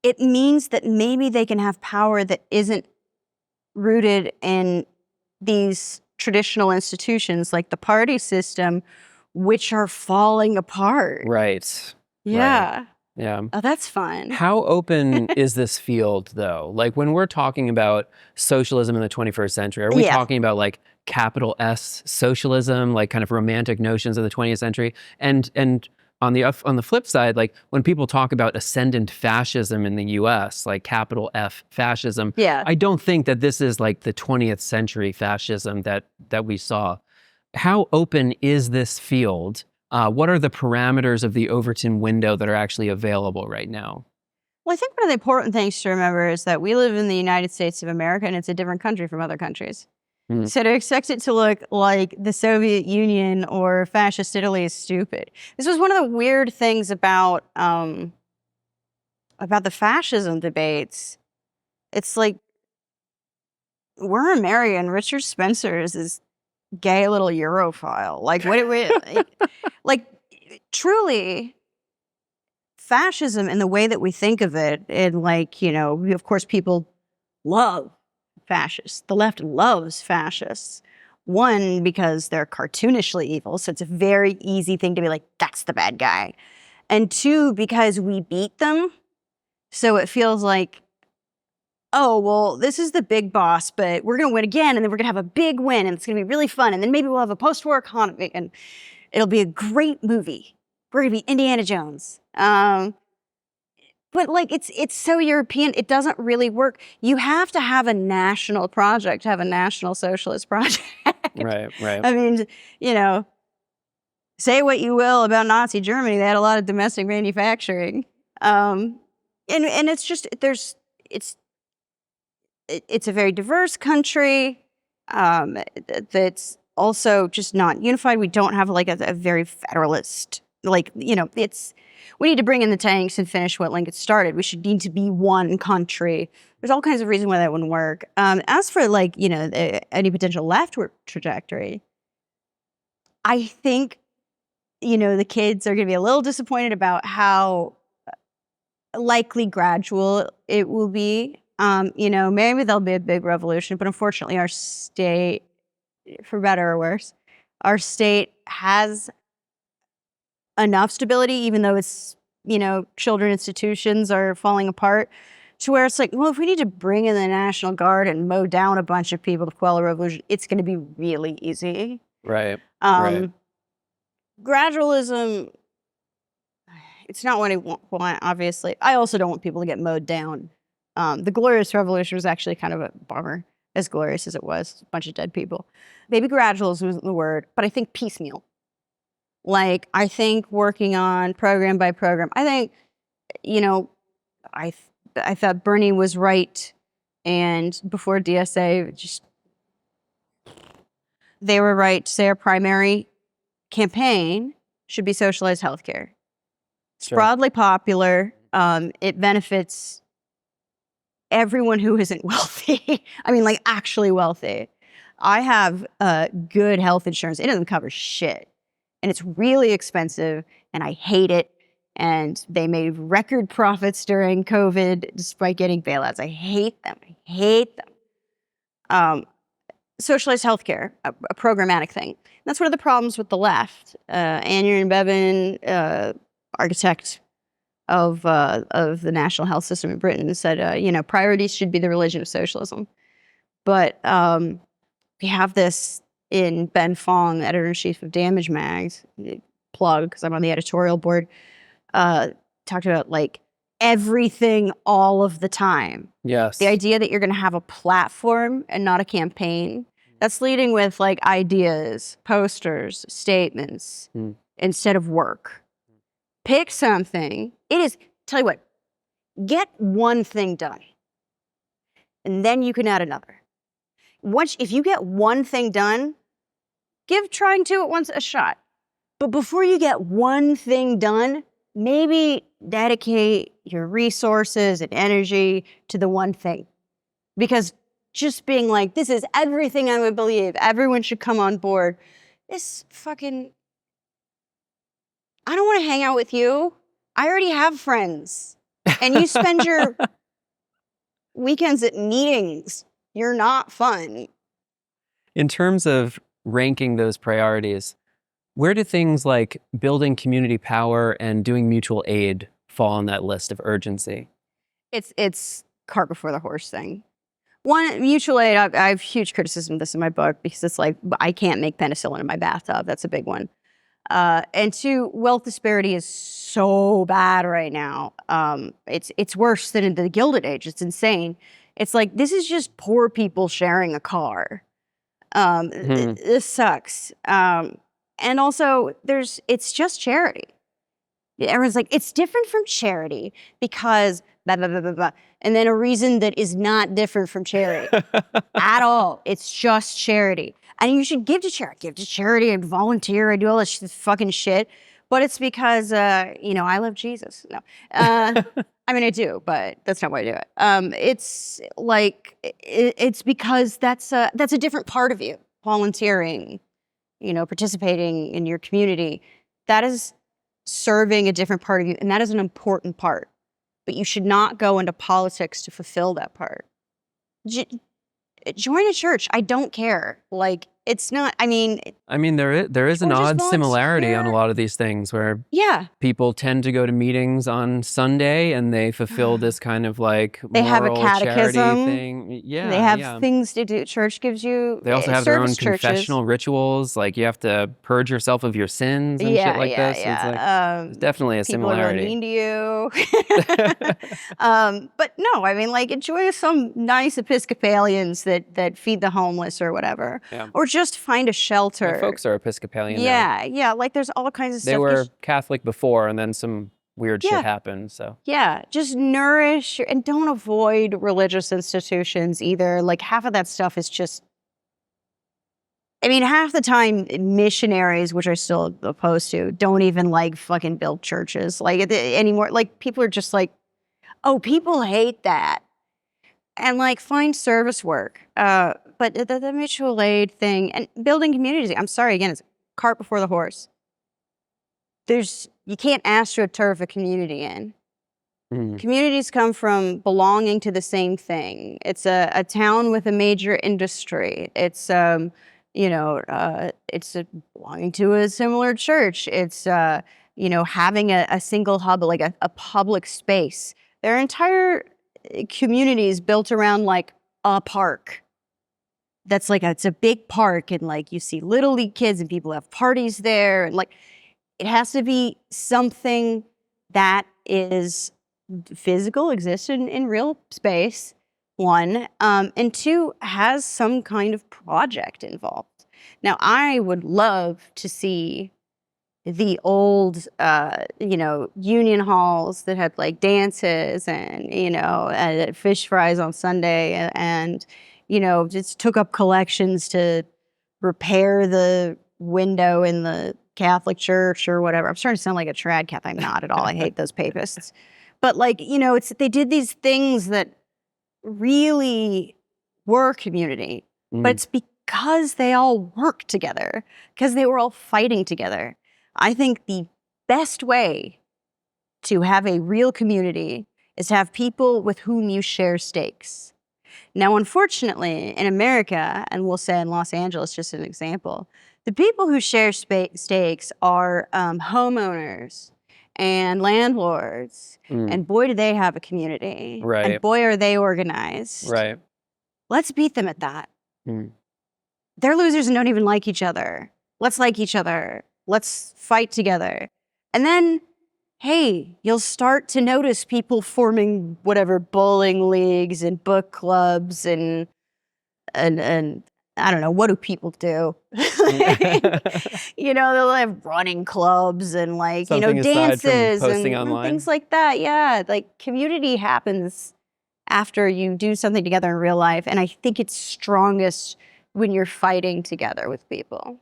A: it means that maybe they can have power that isn't rooted in these traditional institutions like the party system, which are falling apart.
B: Right.
A: Yeah.
B: Right. Yeah.
A: Oh, that's fun.
B: How open is this field, though? Like when we're talking about socialism in the 21st century, are we talking about like capital S socialism, like kind of romantic notions of the 20th century? And on the flip side, like when people talk about ascendant fascism in the US, like capital F fascism,
A: Yeah.
B: I don't think that this is like the 20th century fascism that we saw. How open is this field? What are the parameters of the Overton window that are actually available right now?
A: Well, I think one of the important things to remember is that we live in the United States of America, and it's a different country from other countries.
B: Mm.
A: So to expect it to look like the Soviet Union or fascist Italy is stupid. This was one of the weird things about the fascism debates. It's like, we're American. Richard Spencer is this gay little Europhile. Like, what do we like? Truly, fascism in the way that we think of it, and like, of course, people love fascists. The left loves fascists. One, because they're cartoonishly evil, so it's a very easy thing to be like, that's the bad guy. And two, because we beat them, so it feels like, oh, well, this is the big boss, but we're going to win again, and then we're going to have a big win, and it's going to be really fun, and then maybe we'll have a post-war economy, and it'll be a great movie. We're going to be Indiana Jones. But like, it's so European, it doesn't really work. You have to have a national project to have a national socialist project.
B: Right.
A: I mean, say what you will about Nazi Germany, they had a lot of domestic manufacturing. And it's just, it's a very diverse country that's also just not unified. We don't have like a very federalist, like, we need to bring in the tanks and finish what Lincoln started. We should need to be one country. There's all kinds of reasons why that wouldn't work. As for like, any potential leftward trajectory, I think, the kids are going to be a little disappointed about how likely gradual it will be. Maybe there'll be a big revolution, but unfortunately our state, for better or worse, our state has enough stability, even though it's, children institutions are falling apart, to where it's like, well, if we need to bring in the National Guard and mow down a bunch of people to quell a revolution, it's going to be really easy.
B: Right.
A: Gradualism, it's not what I want, obviously. I also don't want people to get mowed down. The Glorious Revolution was actually kind of a bummer, as glorious as it was, a bunch of dead people. Maybe gradualism isn't the word, but I think piecemeal. Like, I think working on program by program, I think, I thought Bernie was right. And before DSA, they were right to say our primary campaign should be socialized healthcare. It's broadly popular. It benefits everyone who isn't wealthy. I mean, like, actually wealthy. I have good health insurance. It doesn't cover shit. And it's really expensive, and I hate it. And they made record profits during COVID despite getting bailouts. I hate them. Socialized healthcare, a programmatic thing. And that's one of the problems with the left. Anier and Bevan, architect of the national health system in Britain, said, priorities should be the religion of socialism. But we have this in Ben Fong, editor-in-chief of Damage Mags, plug, because I'm on the editorial board, talked about, like, everything all of the time.
B: Yes.
A: The idea that you're going to have a platform and not a campaign, that's leading with, like, ideas, posters, statements, instead of work. Pick something. Tell you what, get one thing done, and then you can add another. If you get one thing done, give trying to at once a shot. But before you get one thing done, maybe dedicate your resources and energy to the one thing. Because just being like, this is everything I would believe, everyone should come on board, this fucking, I don't want to hang out with you. I already have friends. And you spend your weekends at meetings. You're not fun.
B: In terms of ranking those priorities, where do things like building community power and doing mutual aid fall on that list of urgency?
A: It's cart before the horse thing. One, mutual aid, I have huge criticism of this in my book because it's like, I can't make penicillin in my bathtub. That's a big one. And two, wealth disparity is so bad right now. It's worse than in the Gilded Age. It's insane. It's like, this is just poor people sharing a car. This sucks. And also, it's just charity. Everyone's like, it's different from charity because blah, blah, blah, blah, blah. And then a reason that is not different from charity at all. It's just charity. And you should give to charity. Give to charity and volunteer. I do all this fucking shit. But it's because, I love Jesus. No. I mean, I do, but that's not why I do it. It's like, it's because that's a different part of you. Volunteering, participating in your community. That is serving a different part of you. And that is an important part. But you should not go into politics to fulfill that part. Join a church. I don't care. Like, it's not,
B: there is an odd similarity on a lot of these things where people tend to go to meetings on Sunday and they fulfill this kind of like
A: they
B: moral
A: have a catechism
B: charity thing. Yeah,
A: they have things to do. Church gives you.
B: They also have their own
A: churches.
B: confessional rituals. Like you have to purge yourself of your sins and shit like this.
A: Yeah.
B: It's like, definitely a similarity.
A: People are really mean to you. But no, enjoy some nice Episcopalians that feed the homeless or whatever.
B: Yeah.
A: Or just find a shelter.
B: My folks are Episcopalian now.
A: Yeah. Like there's all kinds of stuff.
B: They were Catholic before, and then some weird shit happened. So
A: just nourish and don't avoid religious institutions either. Like half of that stuff is just. Half the time missionaries, which are still opposed to, don't even like fucking build churches anymore. Like people are just like, oh, people hate that. And like find service work. But the mutual aid thing and building communities, I'm sorry, again, it's cart before the horse. You can't astroturf a community in. Communities come from belonging to the same thing. It's a town with a major industry. It's it's belonging to a similar church. It's having a single hub, like a public space. Their entire community is built around like a park. That's like it's a big park, and like you see little league kids and people have parties there, and like it has to be something that is physical, exists in real space. One, and two, has some kind of project involved. Now, I would love to see the old, union halls that had like dances and fish fries on Sunday and just took up collections to repair the window in the Catholic Church or whatever. I'm starting to sound like a trad Catholic. I'm not at all. I hate those papists. But they did these things that really were community. But it's because they all worked together, because they were all fighting together. I think the best way to have a real community is to have people with whom you share stakes. Now, unfortunately, in America, and we'll say in Los Angeles, just an example, the people who share stakes are homeowners and landlords, and boy, do they have a community.
B: Right.
A: And boy, are they organized.
B: Right.
A: Let's beat them at that. They're losers and don't even like each other. Let's like each other. Let's fight together. And then, hey, you'll start to notice people forming whatever bowling leagues and book clubs and I don't know, what do people do? They'll have running clubs and
B: Something
A: dances
B: posting
A: and
B: online.
A: things like that. Yeah, like community happens after you do something together in real life. And I think it's strongest when you're fighting together with people.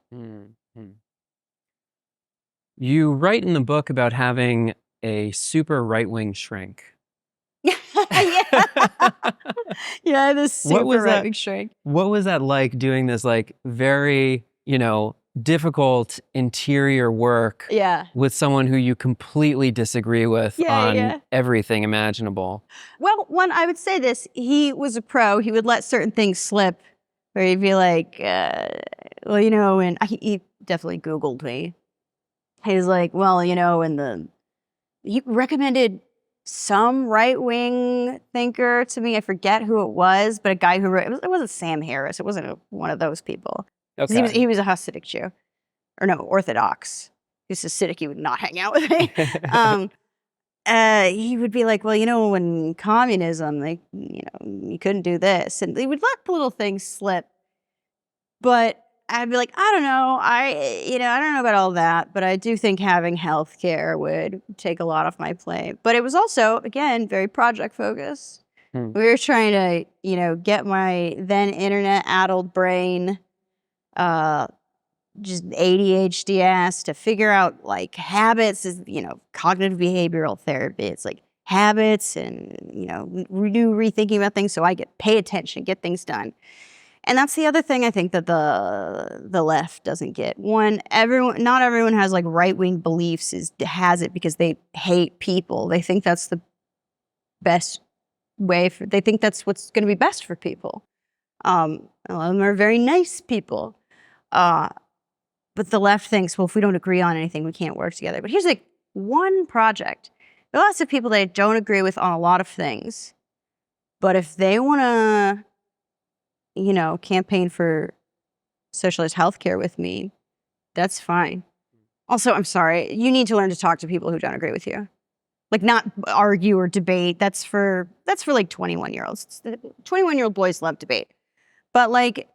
B: You write in the book about having a super right-wing shrink.
A: Yeah, this super right-wing shrink.
B: What was that like doing this very, difficult interior work with someone who you completely disagree with on everything imaginable?
A: Well, one, I would say this. He was a pro. He would let certain things slip where he'd be like, and he definitely Googled me. He was like, he recommended some right-wing thinker to me. I forget who it was, but a guy who wrote, it wasn't Sam Harris. It wasn't one of those people.
B: Okay.
A: He was a Hasidic Jew. Or no, Orthodox. who's acidic, he would not hang out with me. He would be like, well, when communism, you couldn't do this. And they would let the little things slip. But I'd be like, I don't know. I don't know about all that, but I do think having healthcare would take a lot off my plate. But it was also, again, very project focused. We were trying to, get my then internet-addled brain, just ADHD ass to figure out like habits is, cognitive behavioral therapy. It's like habits and, rethinking about things so I pay attention, get things done. And that's the other thing I think that the left doesn't get. One, not everyone has like right-wing beliefs has it because they hate people. They think that's the best way they think that's what's going to be best for people. A lot of them are very nice people. But the left thinks, well, if we don't agree on anything, we can't work together. But here's like one project. There are lots of people that I don't agree with on a lot of things. But if they want to, campaign for socialist healthcare with me, that's fine. Also, I'm sorry, you need to learn to talk to people who don't agree with you. Like, not argue or debate. That's for like 21-year-olds. 21-year-old boys love debate. But like,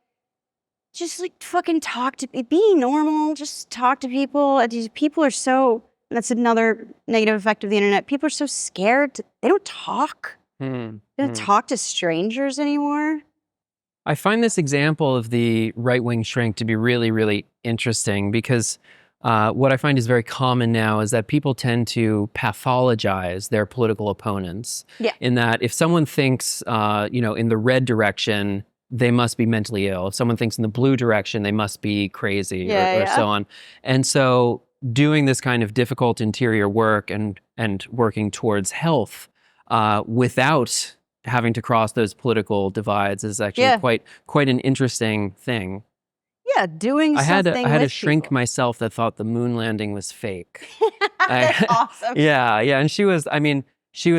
A: just like fucking talk to, be normal, just talk to people. People are so, that's another negative effect of the internet. People are so scared. They don't talk. They don't talk to strangers anymore.
B: I find this example of the right-wing shrink to be really, really interesting because what I find is very common now is that people tend to pathologize their political opponents.
A: Yeah.
B: In that if someone thinks, in the red direction, they must be mentally ill. If someone thinks in the blue direction, they must be crazy or so on. And so doing this kind of difficult interior work and working towards health without having to cross those political divides is actually quite an interesting thing.
A: Yeah, doing something
B: I had a
A: with
B: shrink
A: people.
B: myself that thought the moon landing was fake.
A: That's awesome.
B: Yeah. And she was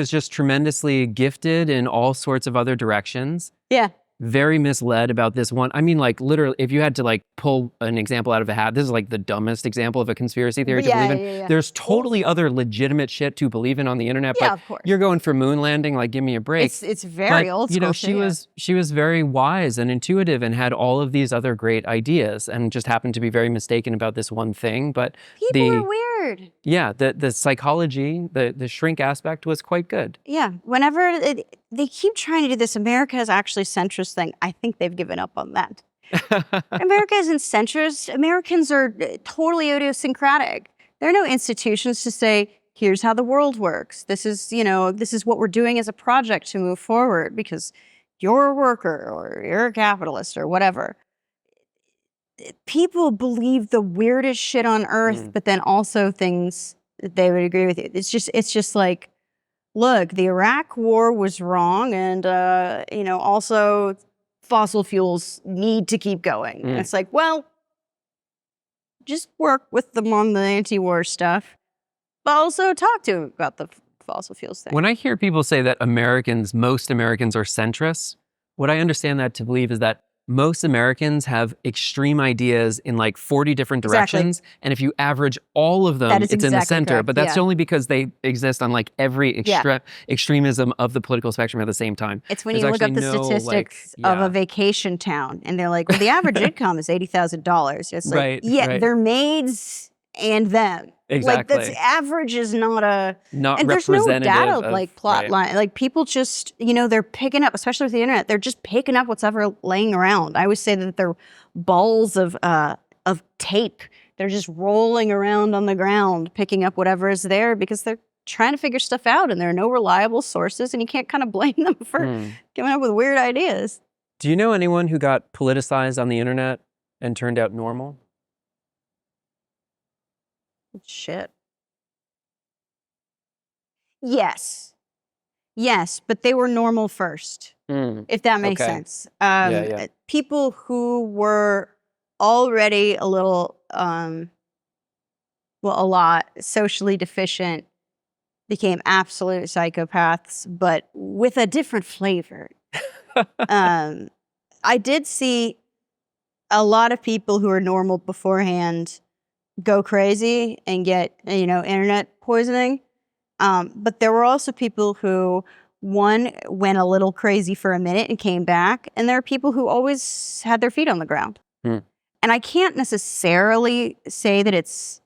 B: just tremendously gifted in all sorts of other directions.
A: Yeah.
B: Very misled about this one. I mean, like literally, if you had to like pull an example out of a hat, this is like the dumbest example of a conspiracy theory to believe in.
A: Yeah.
B: There's totally other legitimate shit to believe in on the internet,
A: Yeah,
B: but
A: of course.
B: you're going for moon landing, like give me a break.
A: It's very old school.
B: She was very wise and intuitive and had all of these other great ideas and just happened to be very mistaken about this one thing. But
A: people are weird.
B: Yeah, the psychology, the shrink aspect was quite good.
A: Yeah, whenever they keep trying to do this, America is actually centrist thing. I think they've given up on that. America isn't centrist. Americans are totally idiosyncratic. There are no institutions to say, here's how the world works. This is what we're doing as a project to move forward because you're a worker or you're a capitalist or whatever. People believe the weirdest shit on earth, but then also things that they would agree with you. It's just like, look, the Iraq war was wrong, and also fossil fuels need to keep going. And it's like, well, just work with them on the anti-war stuff, but also talk to them about the fossil fuels thing.
B: When I hear people say that most Americans are centrists, what I understand that to believe is that most Americans have extreme ideas in like 40 different directions.
A: Exactly.
B: And if you average all of them, it's in the center.
A: Correct.
B: But that's only because they exist on like every extremism of the political spectrum at the same time.
A: It's when you look up the statistics of a vacation town and they're like, well, the average income is $80,000. It's like, they're maids and them.
B: Exactly.
A: Like that's average is not and there's no
B: representative
A: data
B: of,
A: like plot line. Like people just, they're picking up, especially with the internet, they're just picking up what's ever laying around. I always say that they're balls of tape. They're just rolling around on the ground, picking up whatever is there because they're trying to figure stuff out and there are no reliable sources and you can't kind of blame them for coming up with weird ideas.
B: Do you know anyone who got politicized on the internet and turned out normal?
A: Shit. Yes, but they were normal first, if that makes sense. People who were already a little, a lot socially deficient became absolute psychopaths, but with a different flavor. I did see a lot of people who were normal beforehand go crazy and get, internet poisoning. But there were also people who, one, went a little crazy for a minute and came back. And there are people who always had their feet on the ground.
B: Hmm.
A: And I can't necessarily say that it's,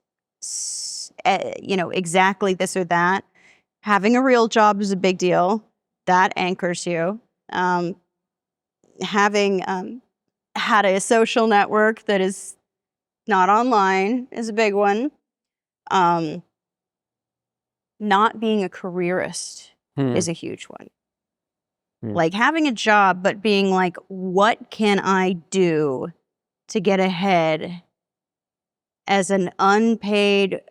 A: exactly this or that. Having a real job is a big deal. That anchors you. Having had a social network that is not online is a big one. Not being a careerist is a huge one. Like having a job, but being like, what can I do to get ahead as an unpaid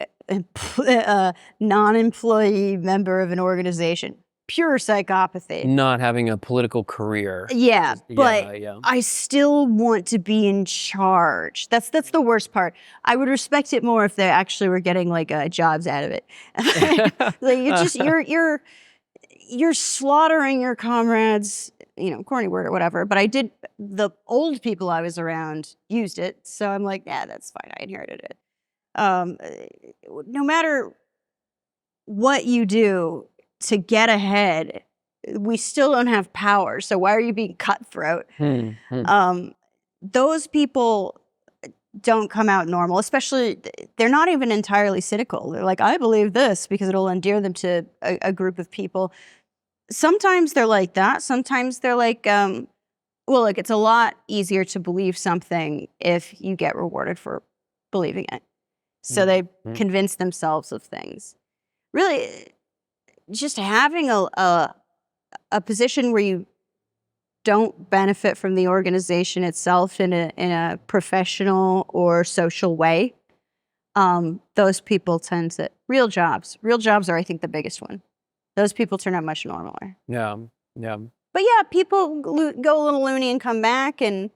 A: non-employee member of an organization? Pure psychopathy.
B: Not having a political career.
A: Yeah, but
B: yeah.
A: I still want to be in charge. That's the worst part. I would respect it more if they actually were getting like jobs out of it. Like you're slaughtering your comrades, corny word or whatever. But the old people I was around used it, so I'm like, yeah, that's fine. I inherited it. No matter what you do to get ahead, we still don't have power. So why are you being cutthroat? Those people don't come out normal, especially they're not even entirely cynical. They're like, I believe this because it'll endear them to a group of people. Sometimes they're like that. Sometimes they're like, well, look, it's a lot easier to believe something if you get rewarded for believing it. So they convince themselves of things. Really, just having a position where you don't benefit from the organization itself in a professional or social way, those people tend to real jobs are, I think, the biggest one. Those people turn out much normaler.
B: Yeah.
A: But yeah, people go a little loony and come back, and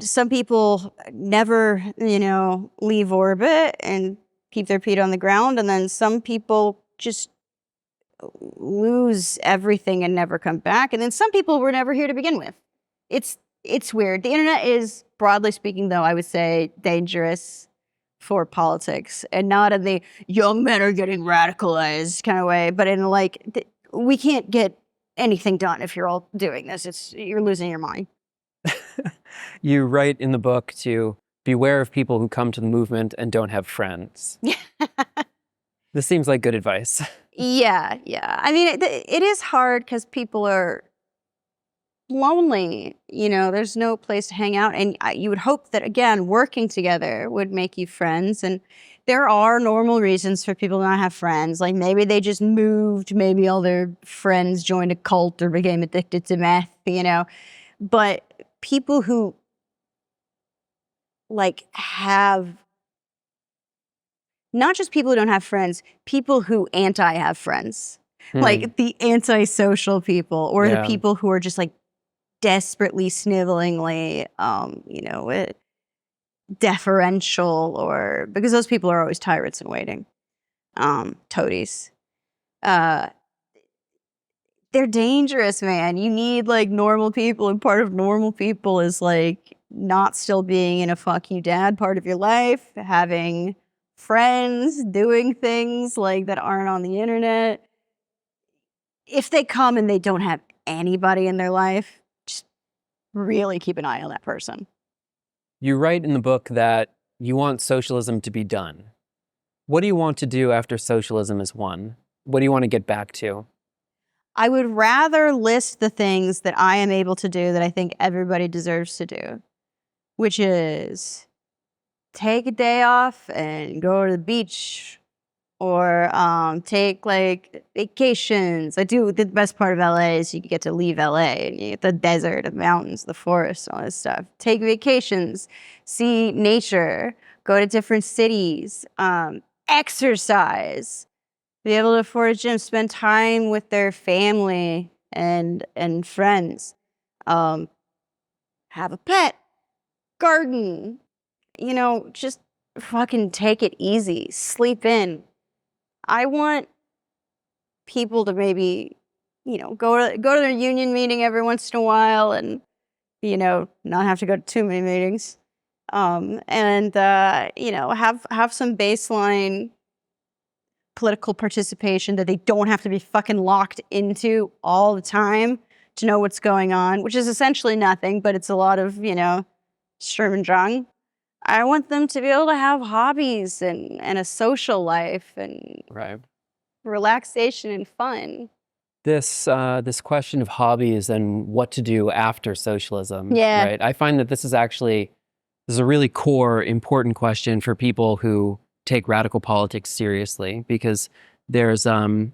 A: some people never, leave orbit and keep their feet on the ground, and then some people just lose everything and never come back, and then some people were never here to begin with. It's weird. The internet is, broadly speaking, though, I would say dangerous for politics, and not in the young men are getting radicalized kind of way, but in like we can't get anything done if you're all doing this. You're losing your mind.
B: You write in the book to beware of people who come to the movement and don't have friends. This seems like good advice.
A: Yeah. I mean, it is hard because people are lonely. There's no place to hang out. And you would hope that, again, working together would make you friends. And there are normal reasons for people to not have friends. Like maybe they just moved. Maybe all their friends joined a cult or became addicted to meth, But people who have, not just people who don't have friends, people who anti-have friends. Like the antisocial people, or the people who are just like desperately snivellingly, deferential, or because those people are always tyrants in waiting. Toadies. They're dangerous, man. You need like normal people, and part of normal people is like not still being in a fuck you dad part of your life, having friends, doing things like that aren't on the internet. If they come and they don't have anybody in their life, just really keep an eye on that person.
B: You write in the book that you want socialism to be done. What do you want to do after socialism is won? What do you want to get back to?
A: I would rather list the things that I am able to do that I think everybody deserves to do, which is take a day off and go to the beach, or take like vacations. The best part of LA is you get to leave LA and you get the desert, the mountains, the forest, all this stuff. Take vacations, see nature, go to different cities, exercise, be able to afford a gym, spend time with their family and friends, have a pet, garden, just fucking take it easy, sleep in. I want people to maybe, go to their union meeting every once in a while and, not have to go to too many meetings. and have some baseline political participation that they don't have to be fucking locked into all the time to know what's going on, which is essentially nothing, but it's a lot of, Sturm und Drang. I want them to be able to have hobbies and a social life and relaxation and fun.
B: This question of hobbies and what to do after socialism,
A: Yeah.
B: right? I find that this is a really core, important question for people who take radical politics seriously, because there's a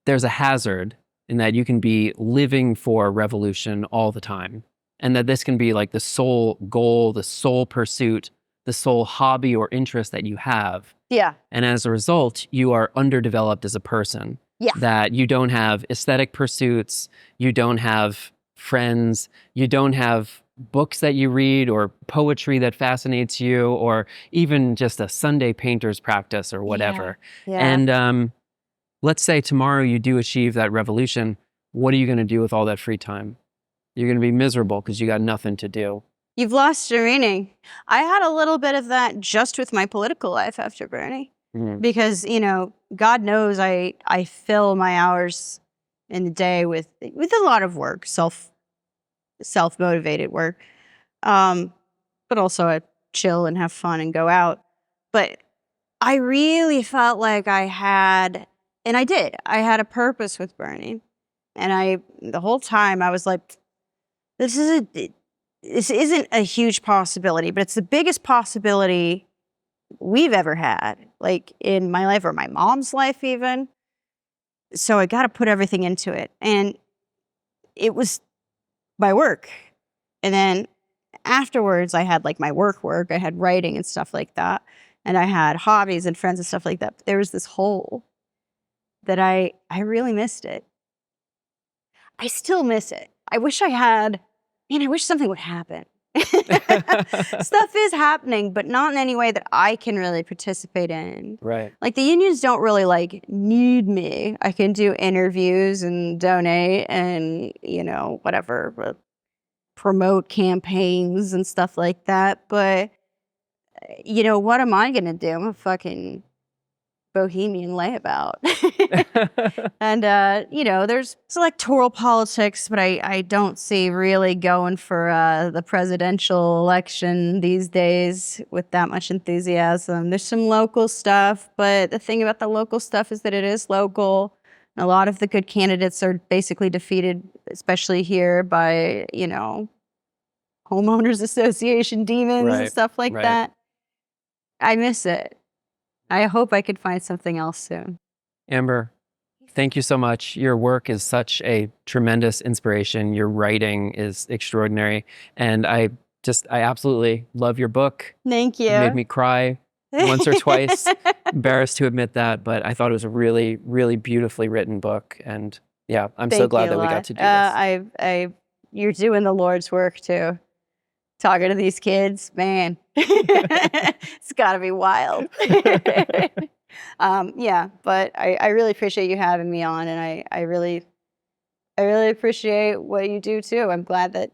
B: hazard in that you can be living for revolution all the time, and that this can be like the sole goal, the sole pursuit, the sole hobby or interest that you have.
A: Yeah.
B: And as a result, you are underdeveloped as a person.
A: Yeah.
B: That you don't have aesthetic pursuits, you don't have friends, you don't have books that you read or poetry that fascinates you, or even just a Sunday painter's practice or whatever.
A: Yeah.
B: And let's say tomorrow you do achieve that revolution. What are you going to do with all that free time? You're going to be miserable because you got nothing to do.
A: You've lost your meaning. I had a little bit of that just with my political life after Bernie. Because, God knows I fill my hours in the day with a lot of work, self-motivated work. But also I chill and have fun and go out. But I really felt like I had a purpose with Bernie. And the whole time I was like, this isn't a huge possibility, but it's the biggest possibility we've ever had, like in my life or my mom's life even. So I got to put everything into it. And it was my work. And then afterwards I had like my work, I had writing and stuff like that. And I had hobbies and friends and stuff like that. But there was this hole that I really missed it. I still miss it. I wish something would happen. Stuff is happening, but not in any way that I can really participate in.
B: Right.
A: Like the unions don't really need me. I can do interviews and donate and, whatever, but promote campaigns and stuff like that. But, what am I going to do? I'm a fucking bohemian layabout. And, there's electoral politics, but I don't see really going for the presidential election these days with that much enthusiasm. There's some local stuff, but the thing about the local stuff is that it is local. A lot of the good candidates are basically defeated, especially here, by, homeowners association demons and stuff like that. I miss it. I hope I could find something else soon.
B: Amber, thank you so much. Your work is such a tremendous inspiration. Your writing is extraordinary. And I absolutely love your book.
A: Thank you.
B: You made me cry once or twice. Embarrassed to admit that, but I thought it was a really, really beautifully written book. And yeah, I'm so glad that we got to do this.
A: You're doing the Lord's work too. Talking to these kids, man, it's got to be wild. But I really appreciate you having me on, and I really appreciate what you do too. I'm glad that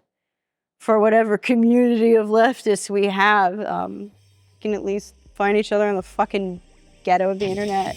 A: for whatever community of leftists we have, can at least find each other in the fucking ghetto of the internet.